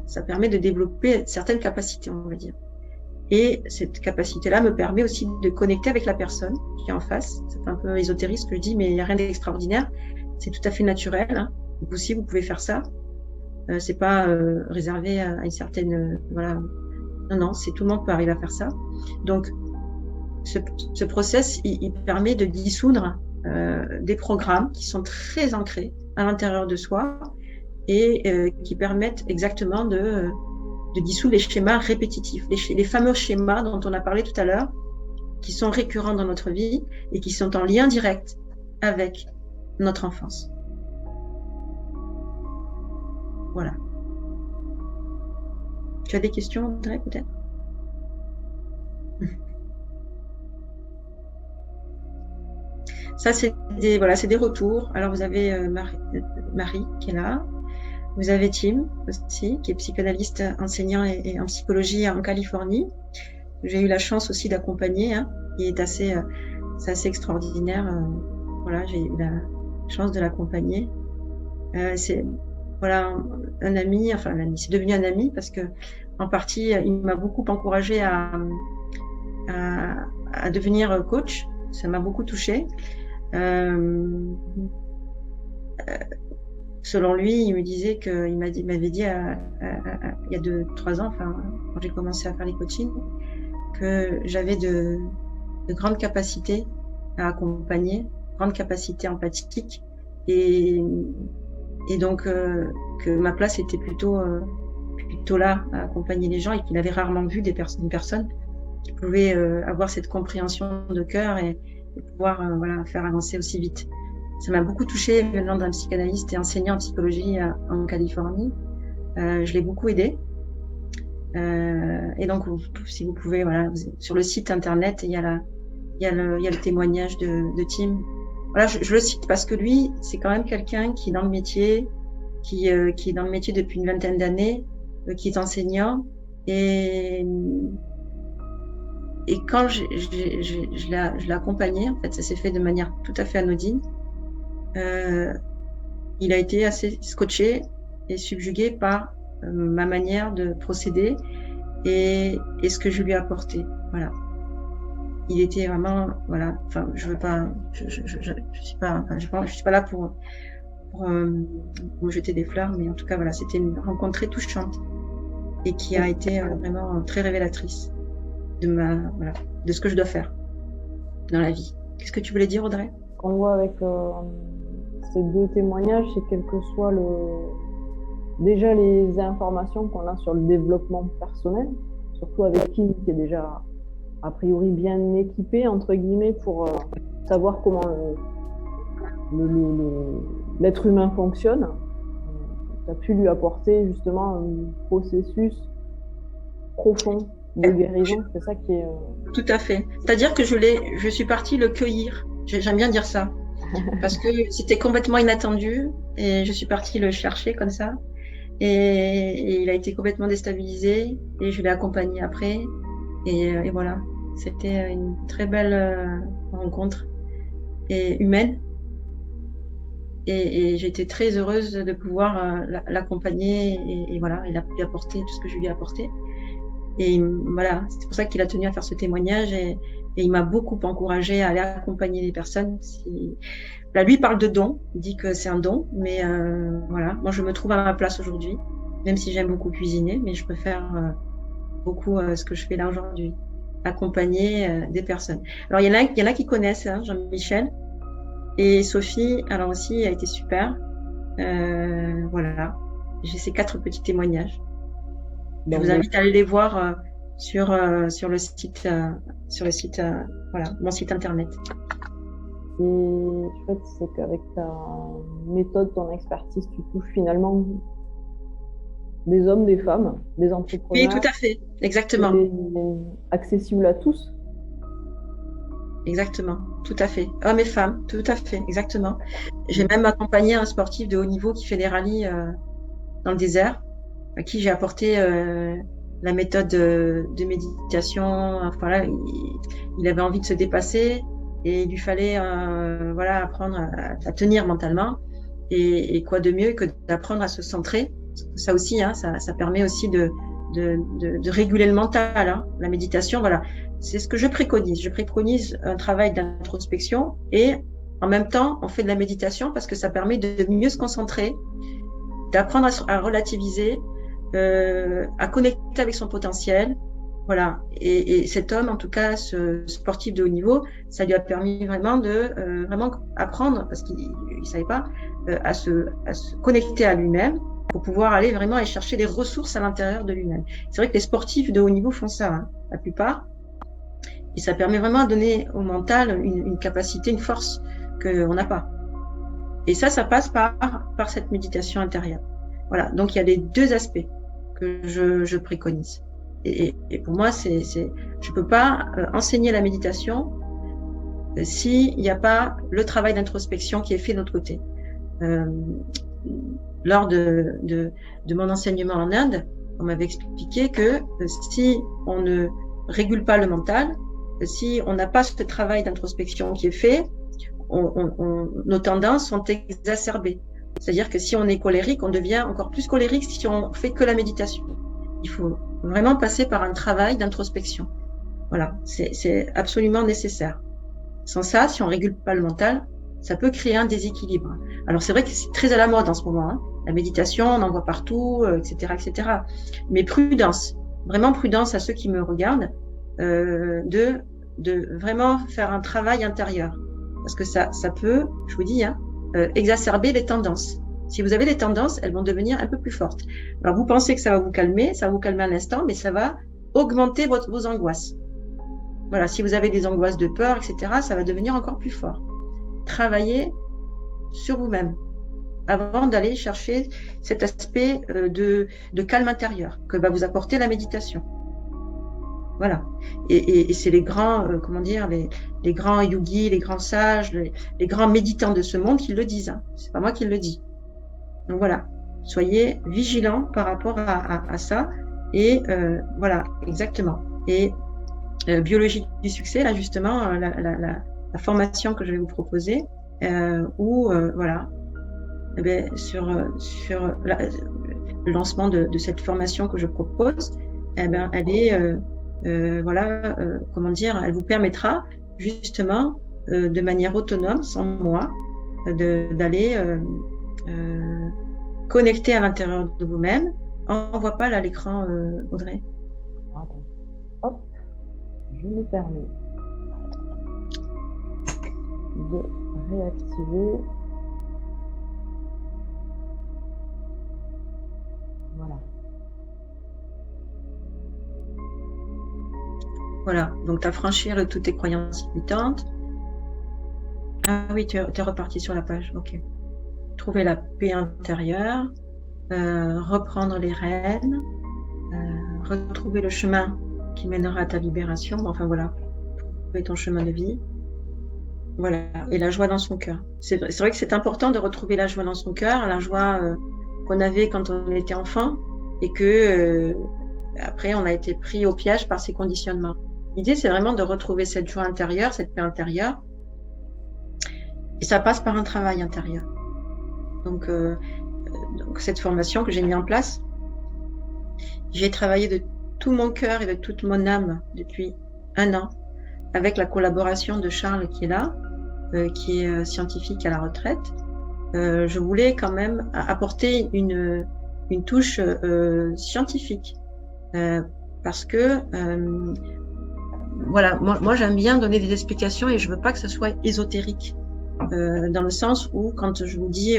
ça permet de développer certaines capacités, on va dire. Et cette capacité-là me permet aussi de connecter avec la personne qui est en face. C'est un peu ésotérique ce que je dis, mais il n'y a rien d'extraordinaire. C'est tout à fait naturel. Hein. Vous aussi, vous pouvez faire ça. C'est pas réservé à une certaine... voilà. Non, tout le monde peut arriver à faire ça. Donc, ce process, il permet de dissoudre des programmes qui sont très ancrés à l'intérieur de soi et qui permettent exactement de dissoudre les schémas répétitifs, les fameux schémas dont on a parlé tout à l'heure, qui sont récurrents dans notre vie et qui sont en lien direct avec notre enfance. Voilà. Tu as des questions, Audrey, peut-être? Ça, c'est des retours. Alors, vous avez Marie qui est là. Vous avez Tim aussi, qui est psychanalyste, enseignant et en psychologie en Californie. J'ai eu la chance aussi d'accompagner. Hein, c'est assez extraordinaire. Voilà, j'ai eu la chance de l'accompagner. C'est un ami. Enfin, un ami. C'est devenu un ami parce que, en partie, il m'a beaucoup encouragée à devenir coach. Ça m'a beaucoup touchée. Selon lui, il me disait il m'avait dit il y a 2-3 ans, enfin, quand j'ai commencé à faire les coachings, que j'avais de grandes capacités à accompagner, grandes capacités empathiques, et donc que ma place était plutôt là à accompagner les gens, et qu'il avait rarement vu une personne qui pouvait avoir cette compréhension de cœur et pouvoir faire avancer aussi vite. Ça m'a beaucoup touchée venant d'un psychanalyste et enseignant en psychologie en Californie. Je l'ai beaucoup aidé. Et donc, si vous pouvez, sur le site internet, il y a le témoignage de Tim. Voilà, je le cite parce que lui, c'est quand même quelqu'un qui est dans le métier, qui est dans le métier depuis une vingtaine d'années, qui est enseignant. Et quand je l'ai accompagné, en fait, ça s'est fait de manière tout à fait anodine. Il a été assez scotché et subjugué par ma manière de procéder et ce que je lui ai apporté. Voilà. Il était vraiment, enfin, je suis pas là pour me jeter des fleurs, mais en tout cas, voilà, c'était une rencontre très touchante et qui a été vraiment très révélatrice de ce que je dois faire dans la vie. Qu'est-ce que tu voulais dire, Audrey? On voit avec ces deux témoignages, c'est quel que soit déjà les informations qu'on a sur le développement personnel, surtout avec qui est déjà a priori bien équipé entre guillemets pour savoir comment l'être humain fonctionne. Tu as pu lui apporter justement un processus profond de guérison, c'est ça qui est... Tout à fait. C'est-à-dire que je suis partie le cueillir. J'aime bien dire ça. Parce que c'était complètement inattendu et je suis partie le chercher comme ça. Et il a été complètement déstabilisé et je l'ai accompagné après. Et voilà. C'était une très belle rencontre et humaine. Et j'étais très heureuse de pouvoir l'accompagner et voilà, il a pu apporter tout ce que je lui ai apporté. Et voilà, c'est pour ça qu'il a tenu à faire ce témoignage et il m'a beaucoup encouragée à aller accompagner les personnes. Là, lui parle de don, il dit que c'est un don, mais voilà, moi je me trouve à ma place aujourd'hui, même si j'aime beaucoup cuisiner, mais je préfère beaucoup ce que je fais là aujourd'hui, accompagner des personnes. Alors il y en a qui connaissent hein, Jean-Michel et Sophie, alors aussi a été super. Voilà, j'ai ces 4 petits témoignages. Je vous invite à aller les voir sur le site, voilà, mon site internet. Ce qui est chouette, c'est qu'avec ta méthode, ton expertise, tu touches finalement des hommes, des femmes, des entrepreneurs. Oui, tout à fait, exactement. Accessible à tous. Exactement, tout à fait. Hommes et femmes, tout à fait, exactement. J'ai même accompagné un sportif de haut niveau qui fait des rallyes dans le désert, à qui j'ai apporté la méthode de méditation. Voilà, il avait envie de se dépasser et il lui fallait voilà, apprendre à tenir mentalement. Et quoi de mieux que d'apprendre à se centrer. Ça aussi, hein, ça permet aussi de réguler le mental. Hein. La méditation, voilà, c'est ce que je préconise. Je préconise un travail d'introspection et en même temps, on fait de la méditation parce que ça permet de mieux se concentrer, d'apprendre à relativiser, à connecter avec son potentiel. Voilà. Et cet homme, en tout cas, ce sportif de haut niveau, ça lui a permis vraiment de vraiment apprendre, parce qu'il ne savait pas, à se connecter à lui-même pour pouvoir vraiment aller chercher des ressources à l'intérieur de lui-même. C'est vrai que les sportifs de haut niveau font ça, hein, la plupart. Et ça permet vraiment de donner au mental une capacité, une force qu'on n'a pas. Et ça passe par cette méditation intérieure. Voilà. Donc, il y a les deux aspects que je préconise. Et pour moi, je peux pas enseigner la méditation s'il n'y a pas le travail d'introspection qui est fait de notre côté. Lors de mon enseignement en Inde, on m'avait expliqué que si on ne régule pas le mental, si on n'a pas ce travail d'introspection qui est fait, nos tendances sont exacerbées. C'est-à-dire que si on est colérique, on devient encore plus colérique si on fait que la méditation. Il faut vraiment passer par un travail d'introspection. Voilà, c'est absolument nécessaire. Sans ça, si on ne régule pas le mental, ça peut créer un déséquilibre. Alors c'est vrai que c'est très à la mode en ce moment. Hein. La méditation, on en voit partout, etc., etc. Mais prudence, vraiment prudence à ceux qui me regardent, de vraiment faire un travail intérieur. Parce que ça peut, je vous dis, hein, exacerber les tendances. Si vous avez des tendances, elles vont devenir un peu plus fortes. Alors vous pensez que ça va vous calmer à l'instant, mais ça va augmenter vos angoisses. Voilà, si vous avez des angoisses de peur, etc., ça va devenir encore plus fort. Travaillez sur vous-même avant d'aller chercher cet aspect de calme intérieur que va vous apporter la méditation. Voilà. Et c'est les grands, comment dire, les grands yogis, les grands sages, les grands méditants de ce monde qui le disent. Hein. C'est pas moi qui le dis. Donc voilà, soyez vigilants par rapport à ça. Et voilà, exactement. Et biologie du succès, là justement, la formation que je vais vous proposer, où voilà, eh bien, sur le lancement de cette formation que je propose, eh bien, elle est voilà, comment dire, elle vous permettra justement de manière autonome, sans moi, d'aller connecter à l'intérieur de vous-même. On ne voit pas là l'écran, Audrey. Hop, je me permets de réactiver. Voilà. Voilà, donc tu as franchi toutes tes croyances limitantes. Ah oui, tu es reparti sur la page, ok. Trouver la paix intérieure, reprendre les rênes, retrouver le chemin qui mènera à ta libération. Enfin voilà, trouver ton chemin de vie. Voilà, et la joie dans son cœur. C'est vrai que c'est important de retrouver la joie dans son cœur, la joie qu'on avait quand on était enfant et que après on a été pris au piège par ces conditionnements. L'idée, c'est vraiment de retrouver cette joie intérieure, cette paix intérieure. Et ça passe par un travail intérieur. Donc cette formation que j'ai mis en place, j'ai travaillé de tout mon cœur et de toute mon âme depuis 1 an avec la collaboration de Charles qui est là, qui est scientifique à la retraite. Je voulais quand même apporter une touche scientifique parce que voilà, moi j'aime bien donner des explications et je veux pas que ce soit ésotérique dans le sens où quand je vous dis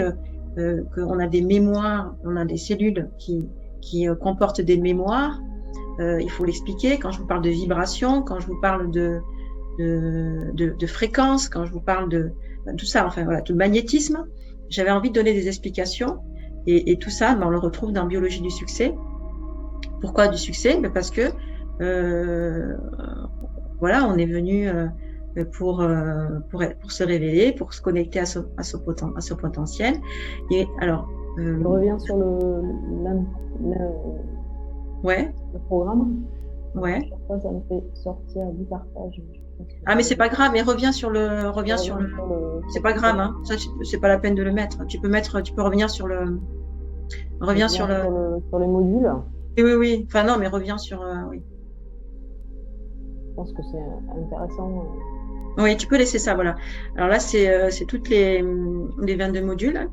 qu'on a des mémoires, on a des cellules qui comportent des mémoires, il faut l'expliquer. Quand je vous parle de vibration, quand je vous parle de fréquence, quand je vous parle de tout ça, enfin voilà, tout le magnétisme, j'avais envie de donner des explications et tout ça, on le retrouve dans Biologie du succès. Pourquoi du succès? Parce que voilà, on est venu pour se révéler, pour se connecter à ce potentiel. Et alors, je reviens sur ouais. le programme. Ouais. Chaque fois, ça me fait sortir du partage. Ah, mais c'est pas grave, mais reviens sur le, c'est pas grave, hein. Ça, c'est pas la peine de le mettre. Tu peux revenir sur le, sur les modules. Oui, oui, oui. Enfin, non, mais reviens sur, oui. Je pense que c'est intéressant. Oui, tu peux laisser ça, voilà. Alors là, c'est toutes les 22 modules hein,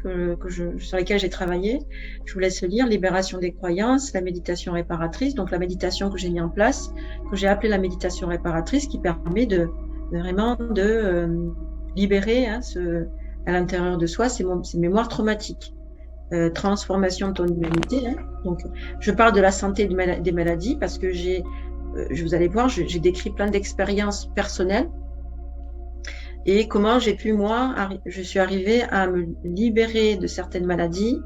sur lesquels j'ai travaillé. Je vous laisse lire. Libération des croyances, la méditation réparatrice. Donc la méditation que j'ai mis en place, que j'ai appelée la méditation réparatrice, qui permet de vraiment libérer hein, à l'intérieur de soi ces mémoires traumatiques. Transformation de ton humanité. Hein. Donc, je parle de la santé des maladies parce que vous allez voir, j'ai décrit plein d'expériences personnelles et comment j'ai pu, moi, je suis arrivée à me libérer de certaines maladies.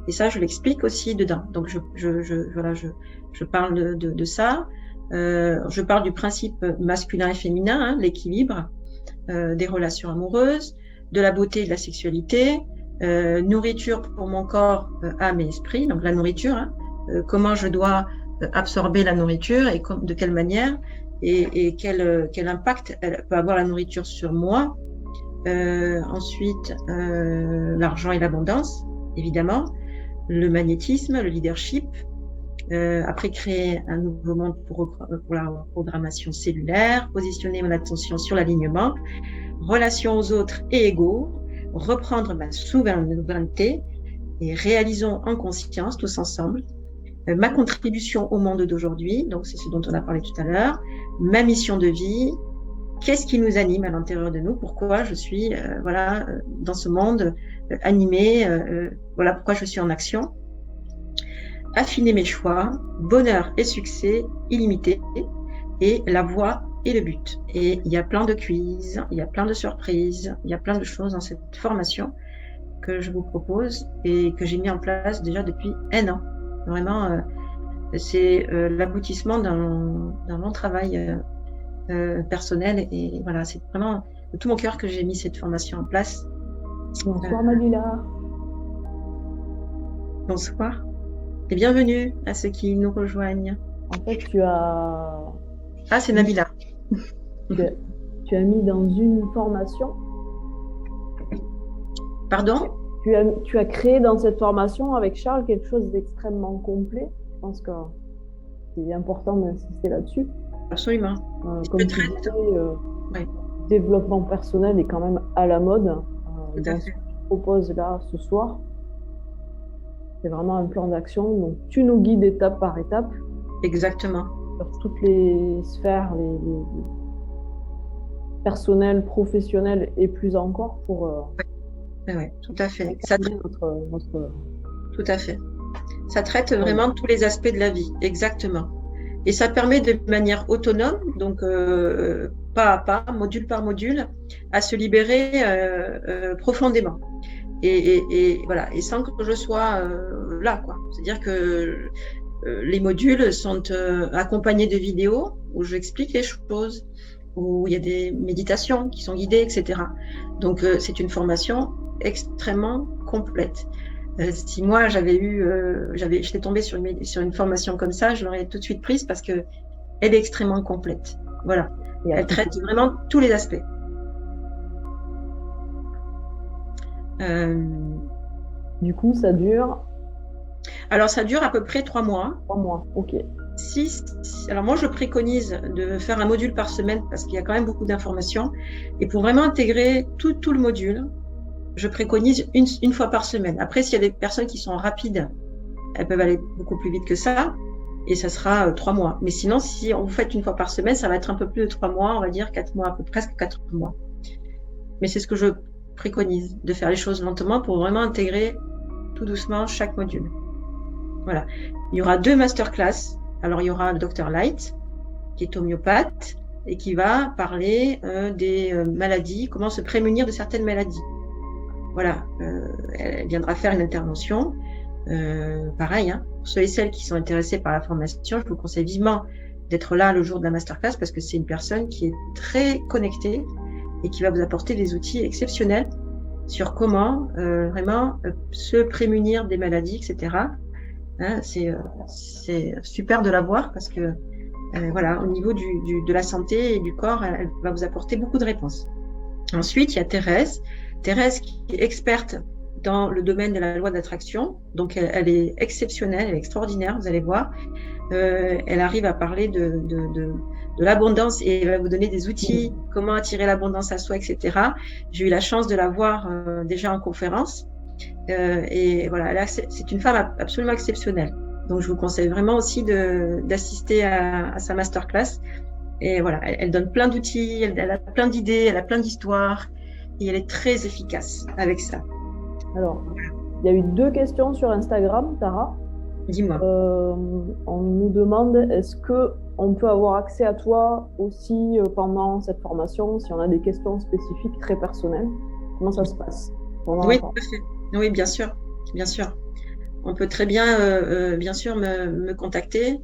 Et ça, je l'explique aussi dedans. Donc, je parle de ça. Je parle du principe masculin et féminin, hein, l'équilibre des relations amoureuses, de la beauté et de la sexualité, nourriture pour mon corps, âme et esprit. Donc, la nourriture, hein, comment je dois absorber la nourriture et de quelle manière et quel impact elle peut avoir la nourriture sur moi. Ensuite, l'argent et l'abondance, évidemment, le magnétisme, le leadership. Après, créer un nouveau monde pour la programmation cellulaire, positionner mon attention sur l'alignement, relation aux autres et égaux, reprendre ma souveraineté et réalisons en conscience, tous ensemble, ma contribution au monde d'aujourd'hui, donc c'est ce dont on a parlé tout à l'heure, ma mission de vie, qu'est-ce qui nous anime à l'intérieur de nous, pourquoi je suis dans ce monde animé, voilà pourquoi je suis en action, affiner mes choix, bonheur et succès illimité, et la voie et le but. Et il y a plein de quiz, il y a plein de surprises, il y a plein de choses dans cette formation que je vous propose et que j'ai mis en place déjà depuis 1 an. Vraiment, c'est l'aboutissement d'un long travail personnel et voilà, c'est vraiment de tout mon cœur que j'ai mis cette formation en place. Bonsoir Nabila. Bonsoir et bienvenue à ceux qui nous rejoignent. En fait, tu as... Ah, c'est Nabila. Tu as mis dans une formation. Pardon ? Tu as créé dans cette formation avec Charles quelque chose d'extrêmement complet. Je pense que c'est important d'insister là-dessus. Absolument. Comme tu disais, développement personnel est quand même à la mode. Dans ce que tu proposes là ce soir, c'est vraiment un plan d'action. Donc, tu nous guides étape par étape. Exactement. Sur toutes les sphères, les personnelles, professionnelles et plus encore pour... Oui, tout à fait. Tout à fait. Ça traite vraiment tous les aspects de la vie, exactement. Et ça permet de manière autonome, donc pas à pas, module par module, à se libérer profondément. Et voilà, et sans que je sois là, quoi. C'est-à-dire que les modules sont accompagnés de vidéos où j'explique les choses, où il y a des méditations qui sont guidées, etc. Donc c'est une formation extrêmement complète. Si moi j'étais tombée sur une formation comme ça, je l'aurais tout de suite prise parce que elle est extrêmement complète. Voilà, elle traite vraiment tous les aspects. Du coup, ça dure. Alors ça dure à peu près 3 mois. 3 mois, ok. Alors moi je préconise de faire un module par semaine parce qu'il y a quand même beaucoup d'informations et pour vraiment intégrer tout le module, je préconise une fois par semaine. Après, s'il y a des personnes qui sont rapides, elles peuvent aller beaucoup plus vite que ça et ça sera 3 mois. Mais sinon, si on vous fait une fois par semaine, ça va être un peu plus de 3 mois, on va dire 4 mois, presque 4 mois. Mais c'est ce que je préconise, de faire les choses lentement pour vraiment intégrer tout doucement chaque module. Voilà. Il y aura 2 masterclass. Alors, il y aura le Dr Light, qui est homéopathe, et qui va parler des maladies, comment se prémunir de certaines maladies. Voilà. Elle viendra faire une intervention. Pareil, hein, pour ceux et celles qui sont intéressés par la formation, je vous conseille vivement d'être là le jour de la masterclass parce que c'est une personne qui est très connectée et qui va vous apporter des outils exceptionnels sur comment vraiment se prémunir des maladies, etc. Hein, c'est super de la voir parce que Voilà, au niveau de la santé et du corps, elle va vous apporter beaucoup de réponses. Ensuite, il y a Thérèse. Thérèse qui est experte dans le domaine de la loi d'attraction. Donc, elle est exceptionnelle, elle est extraordinaire, vous allez voir. Elle arrive à parler de l'abondance et elle va vous donner des outils, comment attirer l'abondance à soi, etc. J'ai eu la chance de la voir déjà en conférence. Et voilà, c'est une femme absolument exceptionnelle. Donc, je vous conseille vraiment aussi d'assister à sa masterclass. Et voilà, elle donne plein d'outils, elle a plein d'idées, elle a plein d'histoires et elle est très efficace avec ça. Alors, il y a eu 2 questions sur Instagram, Tara. Dis-moi. On nous demande, est-ce qu'on peut avoir accès à toi aussi pendant cette formation, si on a des questions spécifiques, très personnelles? Comment ça se passe? Oui, tout à fait. Oui, bien sûr, bien sûr. On peut très bien, bien sûr, me contacter.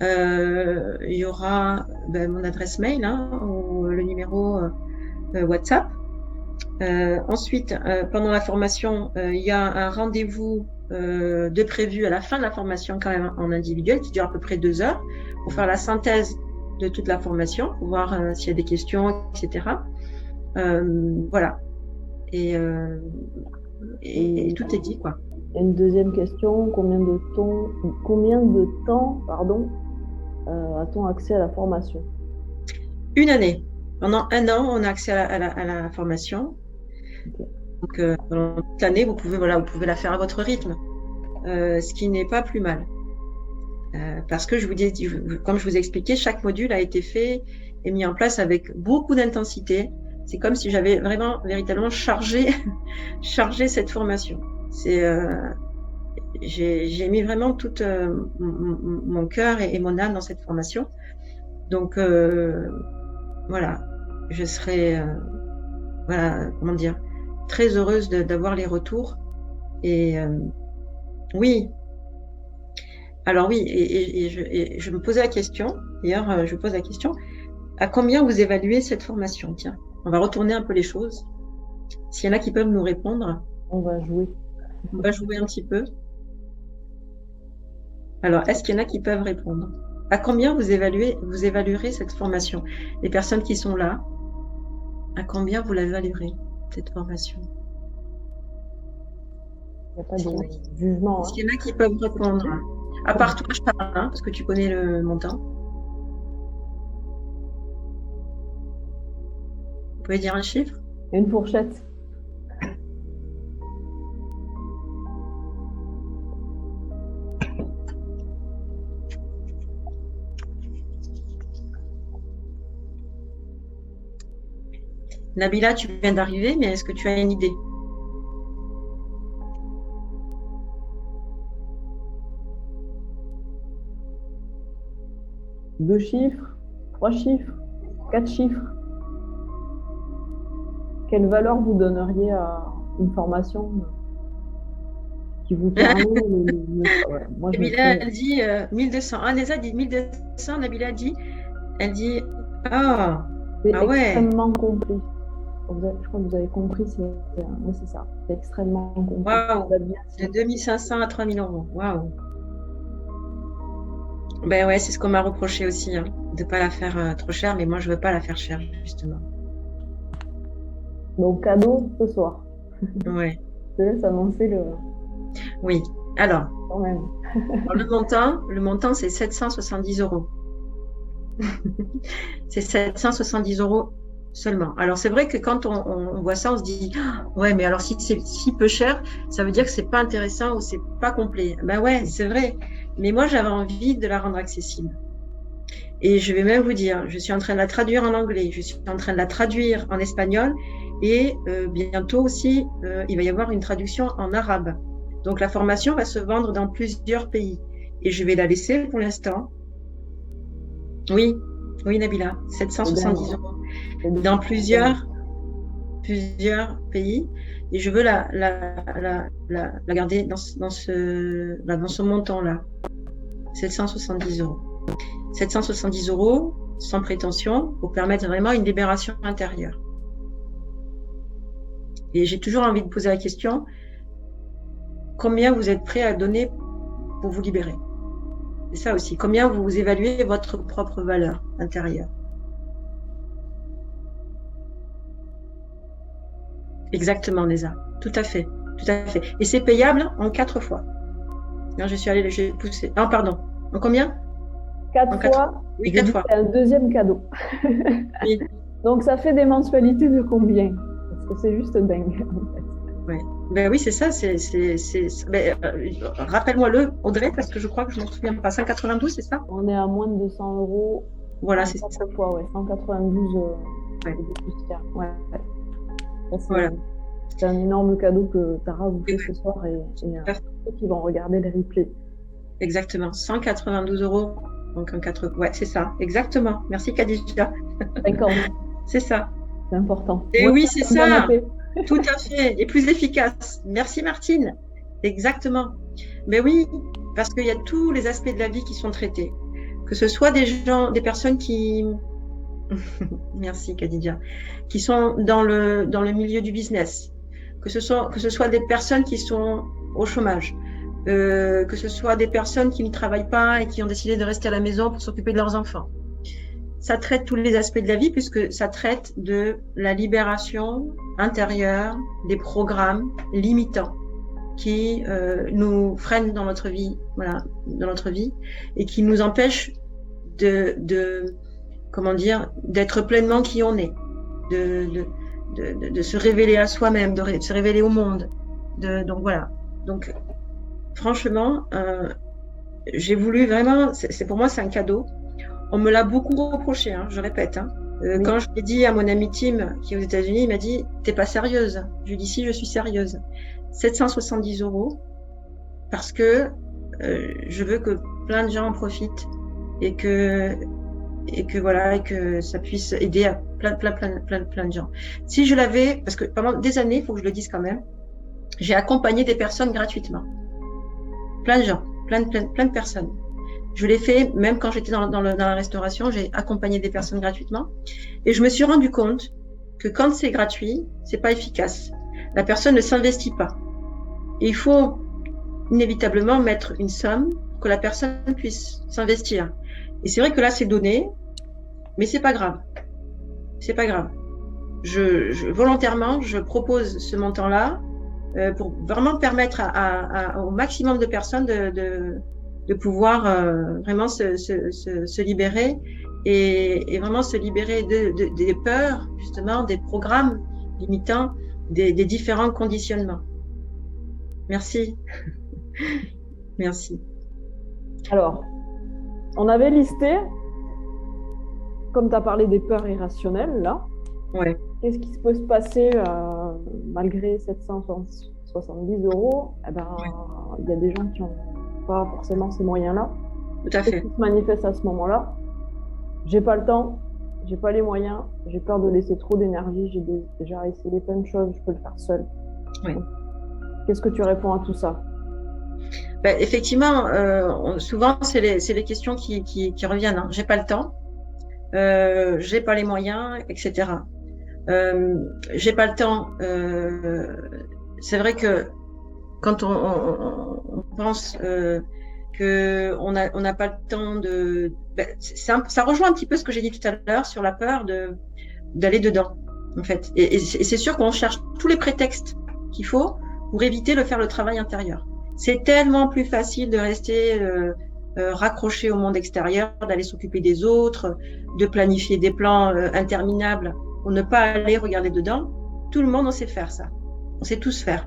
Il y aura mon adresse mail ou le numéro WhatsApp. Ensuite, pendant la formation, il y a un rendez-vous de prévu à la fin de la formation quand même en individuel qui dure à peu près 2 heures pour faire la synthèse de toute la formation, pour voir s'il y a des questions, etc. Voilà. Et tout est dit, quoi. Et une deuxième question, combien de temps a-t-on accès à la formation? 1 année. Pendant 1 an, on a accès à la formation. Okay. Donc, pendant toute l'année, vous pouvez la faire à votre rythme, ce qui n'est pas plus mal. Parce que comme je vous ai expliqué, chaque module a été fait et mis en place avec beaucoup d'intensité. C'est comme si j'avais véritablement chargé cette formation. J'ai mis vraiment tout mon cœur et mon âme dans cette formation. Donc, voilà, je serai, comment dire, très heureuse d'avoir les retours. Et oui. Alors oui, et je me posais la question, d'ailleurs, je pose la question, à combien vous évaluez cette formation? Tiens, on va retourner un peu les choses. S'il y en a qui peuvent nous répondre. On va jouer. On va jouer un petit peu. Alors, est-ce qu'il y en a qui peuvent répondre? À combien vous évaluerez cette formation? Les personnes qui sont là, à combien vous l'évaluerez, cette formation? Il n'y a pas de jugement. Est-ce qu'il y en a qui peuvent répondre? À part toi, je parle, parce que tu connais le montant. Vous pouvez dire un chiffre? Une fourchette. Nabila, tu viens d'arriver, mais est-ce que tu as une idée? Deux chiffres, 3 chiffres, 4 chiffres. Quelle valeur vous donneriez à une formation qui vous permet ouais, moi, Nabila, elle dit 1200. Ah, Neza dit 1200. Nabila dit, c'est extrêmement compris. Je crois que vous avez compris, c'est ça. C'est extrêmement compris. Waouh, de 2500 à 3000 euros. Waouh. Ben ouais, c'est ce qu'on m'a reproché aussi, de ne pas la faire trop chère, mais moi je veux pas la faire chère, justement. Donc cadeau ce soir. Ouais. Je te laisse annoncer le. Oui. Alors. Quand même. le montant, c'est 770 euros. C'est 770 euros seulement. Alors c'est vrai que quand on voit ça, on se dit ouais, mais alors si c'est si peu cher, ça veut dire que c'est pas intéressant ou c'est pas complet. Ben ouais, c'est vrai. Mais moi, j'avais envie de la rendre accessible. Et je vais même vous dire, je suis en train de la traduire en anglais, je suis en train de la traduire en espagnol et bientôt aussi, il va y avoir une traduction en arabe. Donc la formation va se vendre dans plusieurs pays. Et je vais la laisser pour l'instant. Oui, Nabila, 770 euros. Dans plusieurs pays. Et je veux la garder dans ce montant-là. 770 euros. 770 euros, sans prétention, pour permettre vraiment une libération intérieure. Et j'ai toujours envie de poser la question, combien vous êtes prêt à donner pour vous libérer? C'est ça aussi. Combien vous évaluez votre propre valeur intérieure. Exactement, Nesa. Tout à fait. Tout à fait. Et c'est payable en 4 fois. Non, j'ai poussé. Non, pardon. En combien? 4 fois. Oui, 4 fois. C'est un deuxième cadeau. Oui. Donc, ça fait des mensualités de combien? Parce que c'est juste dingue, en fait. Ouais. Ben oui, c'est ça. Rappelle-moi-le, Audrey, parce que je crois que je ne m'en souviens pas. 192, c'est ça? On est à moins de 200 euros. Voilà, c'est ça. 4 fois, ouais. 192 Ouais. Ouais. Voilà. C'est un énorme cadeau que Tara vous fait ce soir et ceux qui vont regarder le replay. Exactement. 192 euros. Donc, un 4. Ouais, c'est ça. Exactement. Merci, Khadija. 50. C'est ça. C'est important. Et oui, c'est ça. Fait. Tout à fait. Et plus efficace. Merci, Martine. Exactement. Mais oui, parce qu'il y a tous les aspects de la vie qui sont traités. Que ce soit des personnes qui... Merci, Khadija. Qui sont dans le milieu du business. Que ce soit des personnes qui sont au chômage. Que ce soit des personnes qui ne travaillent pas et qui ont décidé de rester à la maison pour s'occuper de leurs enfants. Ça traite tous les aspects de la vie puisque ça traite de la libération intérieure des programmes limitants qui nous freinent dans notre vie, voilà, dans notre vie, et qui nous empêchent comment dire, d'être pleinement qui on est, de se révéler à soi-même, de se révéler au monde. Donc voilà. Donc franchement, j'ai voulu vraiment, pour moi c'est un cadeau. On me l'a beaucoup reproché, hein, je répète. Hein. Oui. Quand je l'ai dit à mon ami Tim, qui est aux États-Unis, il m'a dit « T'es pas sérieuse ?» Je lui ai dit « Si, je suis sérieuse. » 770 euros, parce que je veux que plein de gens en profitent et que voilà, et que ça puisse aider à plein de gens. Si je l'avais, parce que pendant des années, il faut que je le dise quand même, j'ai accompagné des personnes gratuitement. Plein de gens, plein de personnes. Je l'ai fait même quand j'étais dans la restauration, j'ai accompagné des personnes gratuitement. Et je me suis rendu compte que quand c'est gratuit, c'est pas efficace. La personne ne s'investit pas. Et il faut inévitablement mettre une somme pour que la personne puisse s'investir. Et c'est vrai que là, c'est donné, mais c'est pas grave. C'est pas grave. Volontairement, je propose ce montant-là pour vraiment permettre au maximum de personnes de pouvoir vraiment se libérer et vraiment se libérer des peurs, justement, des programmes limitants, des différents conditionnements. Merci. Merci. Alors, on avait listé, comme tu as parlé des peurs irrationnelles, là. Ouais. Qu'est-ce qui peut se passer malgré 770 euros? Eh ben, il y a des gens qui n'ont pas forcément ces moyens-là. Tout à fait. Qu'est-ce qui se manifeste à ce moment-là? J'ai pas le temps, j'ai pas les moyens, j'ai peur de laisser trop d'énergie, j'ai déjà essayé plein de choses, je peux le faire seule. Oui. Qu'est-ce que tu réponds à tout ça? Ben, effectivement, souvent c'est les questions qui reviennent. Hein. J'ai pas le temps, j'ai pas les moyens, etc. J'ai pas le temps. C'est vrai que quand on pense qu'on n'a pas le temps de, ça rejoint un petit peu ce que j'ai dit tout à l'heure sur la peur d'aller dedans, en fait. Et c'est sûr qu'on cherche tous les prétextes qu'il faut pour éviter de faire le travail intérieur. C'est tellement plus facile de rester raccroché au monde extérieur, d'aller s'occuper des autres, de planifier des plans interminables pour ne pas aller regarder dedans. Tout le monde, on sait faire ça. On sait tous faire.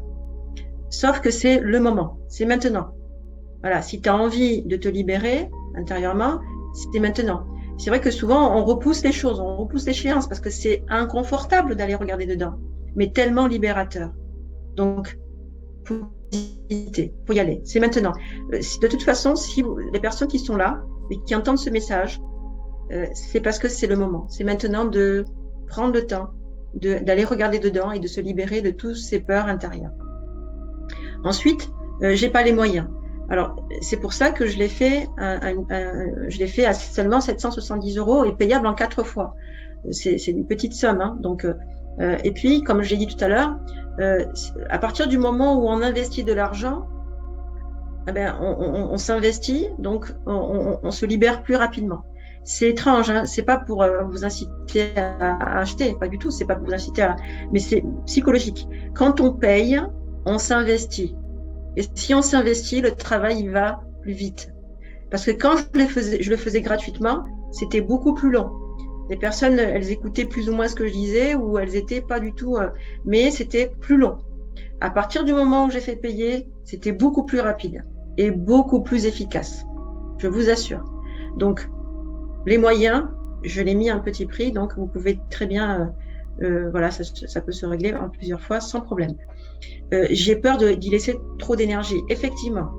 Sauf que c'est le moment, c'est maintenant. Voilà, si tu as envie de te libérer intérieurement, c'est maintenant. C'est vrai que souvent, on repousse les choses, on repousse l'échéance parce que c'est inconfortable d'aller regarder dedans, mais tellement libérateur. Donc, faut y aller, c'est maintenant. De toute façon, si les personnes qui sont là et qui entendent ce message, c'est parce que c'est le moment. C'est maintenant de prendre le temps d'aller regarder dedans et de se libérer de toutes ces peurs intérieures. Ensuite, j'ai pas les moyens. Alors, c'est pour ça que je l'ai fait à seulement 770 euros et payable en 4 fois. C'est une petite somme, hein. Donc, et puis, comme je l'ai dit tout à l'heure, à partir du moment où on investit de l'argent, on s'investit, donc on se libère plus rapidement. C'est étrange, hein, c'est pas pour vous inciter à acheter, pas du tout, c'est pas pour vous inciter à, mais c'est psychologique. Quand on paye, on s'investit. Et si on s'investit, le travail il va plus vite. Parce que quand je le faisais gratuitement, c'était beaucoup plus long. Les personnes, elles écoutaient plus ou moins ce que je disais ou elles étaient pas du tout, mais c'était plus long. À partir du moment où j'ai fait payer, c'était beaucoup plus rapide et beaucoup plus efficace. Je vous assure. Donc, les moyens, je l'ai mis à un petit prix, donc vous pouvez très bien, voilà, ça peut se régler en plusieurs fois sans problème. J'ai peur d'y laisser trop d'énergie. Effectivement,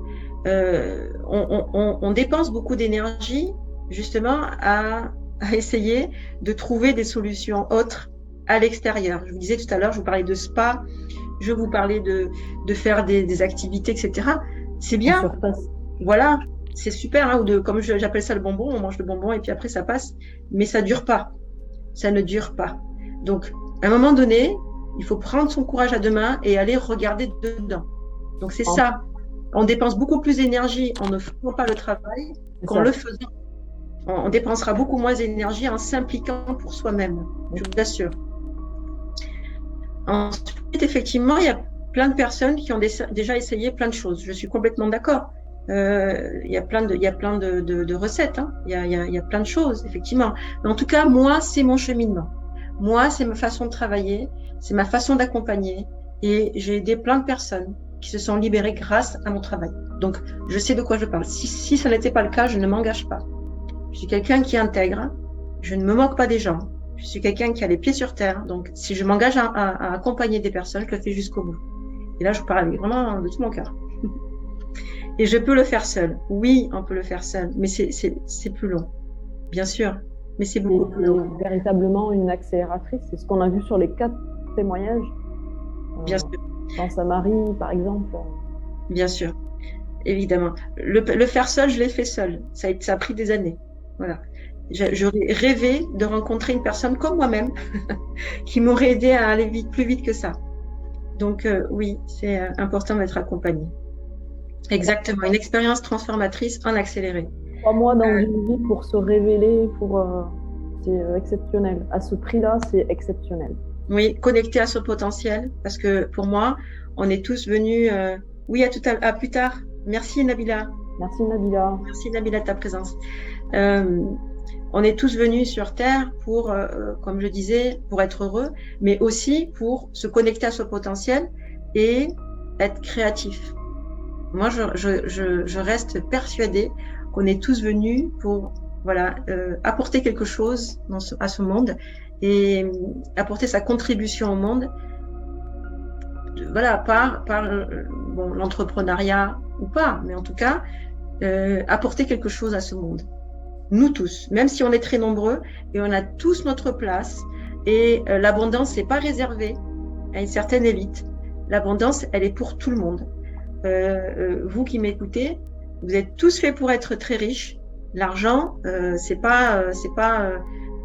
on dépense beaucoup d'énergie justement à essayer de trouver des solutions autres à l'extérieur. Je vous disais tout à l'heure, je vous parlais de spa, je vous parlais de faire des activités, etc. C'est bien, voilà, c'est super, hein, comme j'appelle ça le bonbon, on mange le bonbon et puis après ça passe, mais ça dure pas, ça ne dure pas. Donc, à un moment donné, il faut prendre son courage à deux mains et aller regarder dedans. Donc, c'est ça. On dépense beaucoup plus d'énergie en ne faisant pas le travail qu'en le faisant. On dépensera beaucoup moins d'énergie en s'impliquant pour soi-même, je vous assure. Ensuite, effectivement, il y a plein de personnes qui ont déjà essayé plein de choses. Je suis complètement d'accord. Il y a plein de recettes, hein. Il y a plein de choses, effectivement. Mais en tout cas, moi, c'est mon cheminement. Moi, c'est ma façon de travailler, c'est ma façon d'accompagner. Et j'ai aidé plein de personnes qui se sont libérées grâce à mon travail. Donc, je sais de quoi je parle. Si ça n'était pas le cas, je ne m'engage pas. Je suis quelqu'un qui intègre. Je ne me moque pas des gens. Je suis quelqu'un qui a les pieds sur terre. Donc, si je m'engage à accompagner des personnes, je le fais jusqu'au bout. Et là, je parle vraiment de tout mon cœur. Et je peux le faire seul. Oui, on peut le faire seul, mais c'est plus long, bien sûr. Mais c'est beaucoup plus long. Véritablement une accélératrice. C'est ce qu'on a vu sur les 4 témoignages. Bien sûr. Dans sa Marie, par exemple. Bien sûr, évidemment. Le faire seul, je l'ai fait seul. Ça a pris des années. Voilà. J'aurais rêvé de rencontrer une personne comme moi-même qui m'aurait aidé à aller plus vite que ça. Donc oui, c'est important d'être accompagné. Exactement, une expérience transformatrice en accéléré. 3 mois dans une vie pour se révéler, c'est exceptionnel. À ce prix-là, c'est exceptionnel. Oui, connecté à son potentiel, parce que pour moi, on est tous venus. Oui, à plus tard. Merci Nabila. Merci Nabila. Merci Nabila de ta présence. On est tous venus sur Terre pour, comme je disais, pour être heureux, mais aussi pour se connecter à son potentiel et être créatif. Moi, je reste persuadée qu'on est tous venus pour, voilà, apporter quelque chose à ce monde et apporter sa contribution au monde, voilà, par bon, l'entrepreneuriat ou pas, mais en tout cas, apporter quelque chose à ce monde. Nous tous, même si on est très nombreux et on a tous notre place et l'abondance n'est pas réservée à une certaine élite. L'abondance, elle est pour tout le monde. Vous qui m'écoutez, vous êtes tous faits pour être très riches. L'argent, c'est pas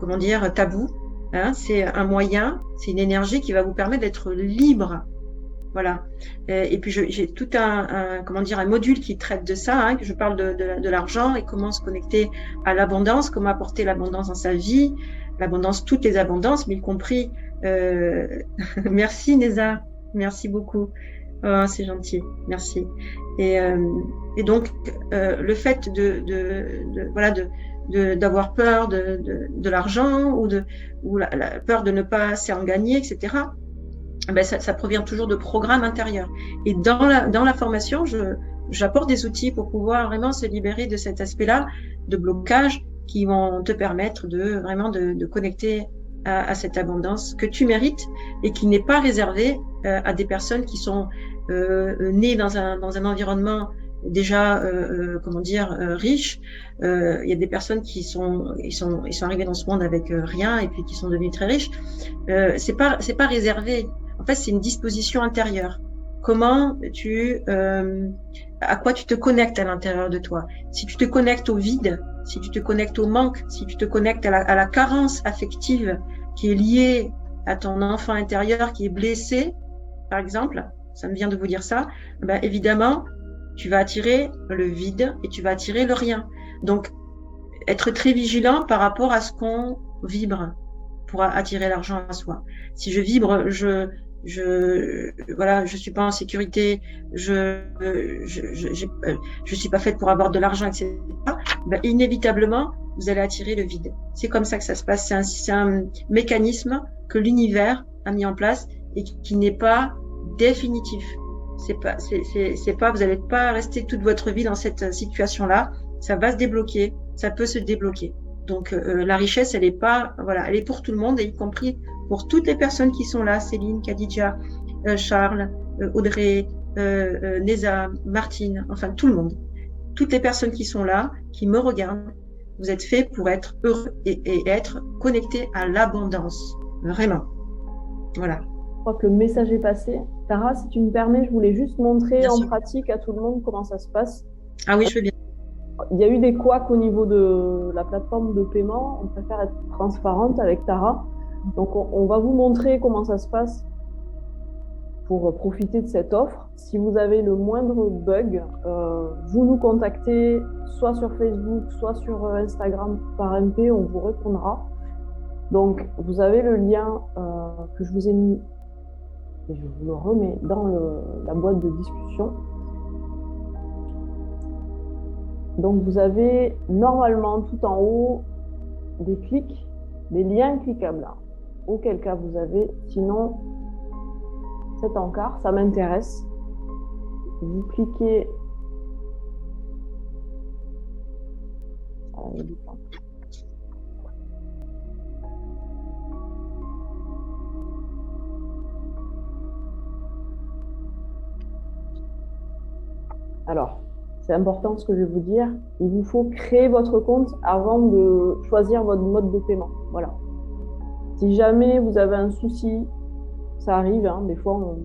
comment dire, tabou. Hein, c'est un moyen, c'est une énergie qui va vous permettre d'être libre. Voilà. Et puis j'ai tout comment dire, un module qui traite de ça, hein, que je parle de l'argent et comment se connecter à l'abondance, comment apporter l'abondance dans sa vie, l'abondance, toutes les abondances, mais y compris. Merci Neza, merci beaucoup. Oh, c'est gentil, merci. Et donc le fait d'avoir peur de l'argent ou la peur de ne pas assez en gagner, etc. Ben ça provient toujours de programmes intérieurs. Et dans la formation, j'apporte des outils pour pouvoir vraiment se libérer de cet aspect-là de blocage qui vont te permettre de connecter à cette abondance que tu mérites et qui n'est pas réservée à des personnes qui sont nées dans un environnement déjà comment dire riche. Il y a des personnes ils sont arrivés dans ce monde avec rien et puis qui sont devenus très riches. C'est pas réservé. En fait, c'est une disposition intérieure. Comment à quoi tu te connectes à l'intérieur de toi. Si tu te connectes au vide, si tu te connectes au manque, si tu te connectes à la carence affective qui est liée à ton enfant intérieur qui est blessé, par exemple, ça me vient de vous dire ça, ben évidemment, tu vas attirer le vide et tu vas attirer le rien. Donc, être très vigilant par rapport à ce qu'on vibre pour attirer l'argent à soi. Si je vibre, voilà, je suis pas en sécurité, je suis pas faite pour avoir de l'argent, etc. Ben, inévitablement, vous allez attirer le vide. C'est comme ça que ça se passe. C'est un mécanisme que l'univers a mis en place et qui n'est pas définitif. C'est pas, vous n'allez pas rester toute votre vie dans cette situation-là. Ça va se débloquer, ça peut se débloquer. Donc la richesse, elle est pas, voilà, elle est pour tout le monde, et y compris pour toutes les personnes qui sont là, Céline, Khadija, Charles, Audrey, Neza, Martine, enfin tout le monde. Toutes les personnes qui sont là, qui me regardent, vous êtes faits pour être heureux et être connectés à l'abondance. Vraiment. Voilà. Je crois que le message est passé. Tara, si tu me permets, je voulais juste montrer Bien en sûr. pratique à tout le monde comment ça se passe. Ah oui, je veux bien. Il y a eu des couacs au niveau de la plateforme de paiement. On préfère être transparente avec Tara. Donc, on va vous montrer comment ça se passe pour profiter de cette offre. Si vous avez le moindre bug, vous nous contactez soit sur Facebook, soit sur Instagram par MP, on vous répondra. Donc, vous avez le lien que je vous ai mis, et je vous le remets dans la boîte de discussion. Donc, vous avez normalement tout en haut des liens cliquables. Auquel cas vous avez, sinon, cet encart, ça m'intéresse. Vous cliquez. Alors, c'est important ce que je vais vous dire. Il vous faut créer votre compte avant de choisir votre mode de paiement. Voilà. Si jamais vous avez un souci, ça arrive, hein, des fois on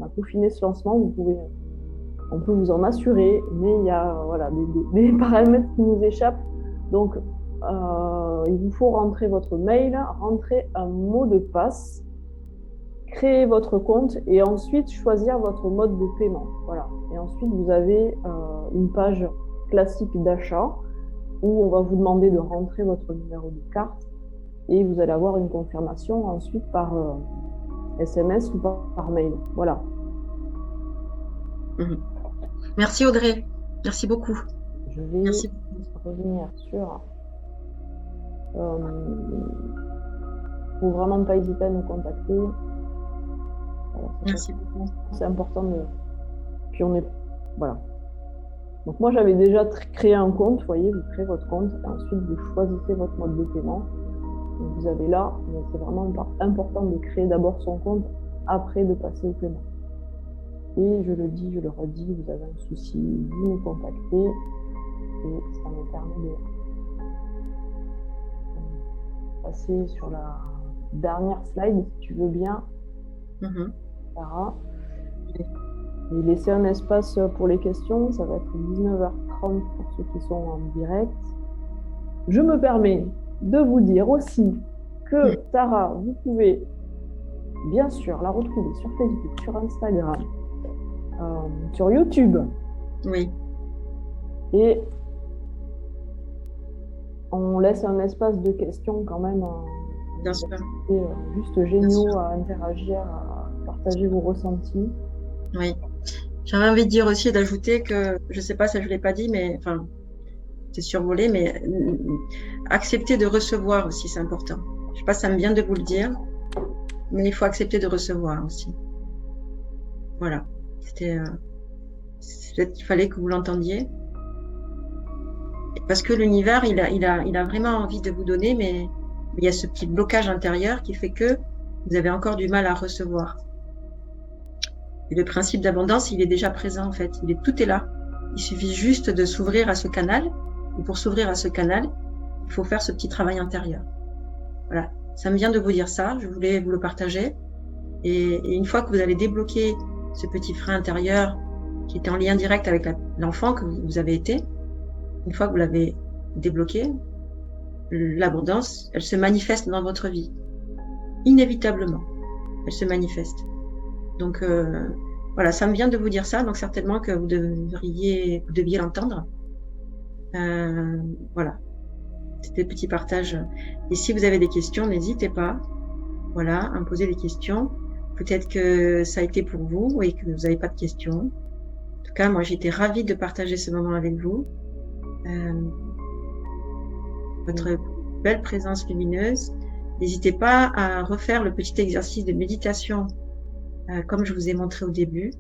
a peaufiné ce lancement, on peut vous en assurer, mais il y a voilà, des paramètres qui nous échappent. Donc, il vous faut rentrer votre mail, rentrer un mot de passe, créer votre compte et ensuite choisir votre mode de paiement. Voilà. Et ensuite, vous avez une page classique d'achat où on va vous demander de rentrer votre numéro de carte et vous allez avoir une confirmation ensuite par SMS ou par mail. Voilà. Merci Audrey. Merci beaucoup. Je vais revenir sur... faut vraiment pas hésiter à nous contacter. Voilà, merci. C'est important de... Puis on est... Voilà. Donc moi, j'avais déjà créé un compte. Vous voyez, vous créez votre compte et ensuite vous choisissez votre mode de paiement. Donc vous avez là, mais c'est vraiment important de créer d'abord son compte, après de passer au paiement. Et je le dis, je le redis, vous avez un souci, vous nous contactez et ça me permet de passer sur la dernière slide, si tu veux bien, Sarah. Et laisser un espace pour les questions, ça va être 19h30 pour ceux qui sont en direct. Je me permets de vous dire aussi que Tara, vous pouvez bien sûr la retrouver sur Facebook, sur Instagram, sur YouTube. Oui. Et on laisse un espace de questions quand même. Bien sûr. Juste géniaux à interagir, à partager vos ressentis. Oui. J'avais envie de dire aussi, d'ajouter que, je sais pas, ça je l'ai pas dit, mais enfin, c'est survolé, mais accepter de recevoir aussi, c'est important. Je sais pas, ça me vient de vous le dire, mais il faut accepter de recevoir aussi. Voilà. C'était, peut-être qu'il fallait que vous l'entendiez. Parce que l'univers, il a vraiment envie de vous donner, mais il y a ce petit blocage intérieur qui fait que vous avez encore du mal à recevoir. Et le principe d'abondance, il est déjà présent en fait. Tout est là. Il suffit juste de s'ouvrir à ce canal. Et pour s'ouvrir à ce canal, il faut faire ce petit travail intérieur. Voilà. Ça me vient de vous dire ça. Je voulais vous le partager. Et une fois que vous allez débloquer ce petit frein intérieur qui était en lien direct avec l'enfant que vous avez été, une fois que vous l'avez débloqué, l'abondance, elle se manifeste dans votre vie. Inévitablement, elle se manifeste. Donc, Voilà, ça me vient de vous dire ça, donc certainement que vous deviez l'entendre. Voilà, c'était des petits partages. Et si vous avez des questions, n'hésitez pas, voilà, à me poser des questions. Peut-être que ça a été pour vous et que vous n'avez pas de questions. En tout cas, moi, j'étais ravie de partager ce moment avec vous. Votre belle présence lumineuse. N'hésitez pas à refaire le petit exercice de méditation comme je vous ai montré au début.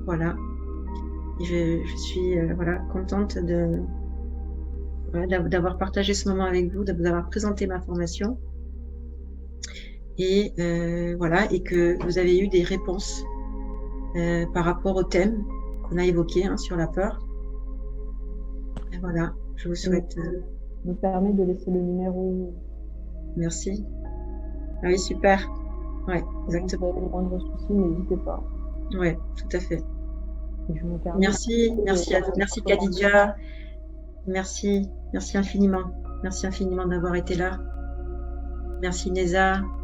Voilà. Et je suis voilà, contente d'avoir partagé ce moment avec vous, de vous avoir présenté ma formation. Et voilà, et que vous avez eu des réponses par rapport au thème qu'on a évoqué sur la peur. Et voilà, je vous souhaite... me permet de laisser le numéro. Merci. Ah oui, super. Ouais, exactement. Si vous avez le moindre souci, n'hésitez pas. Ouais, tout à fait. Et je me permets Merci Khadija. Merci infiniment. Merci infiniment d'avoir été là. Merci Neza.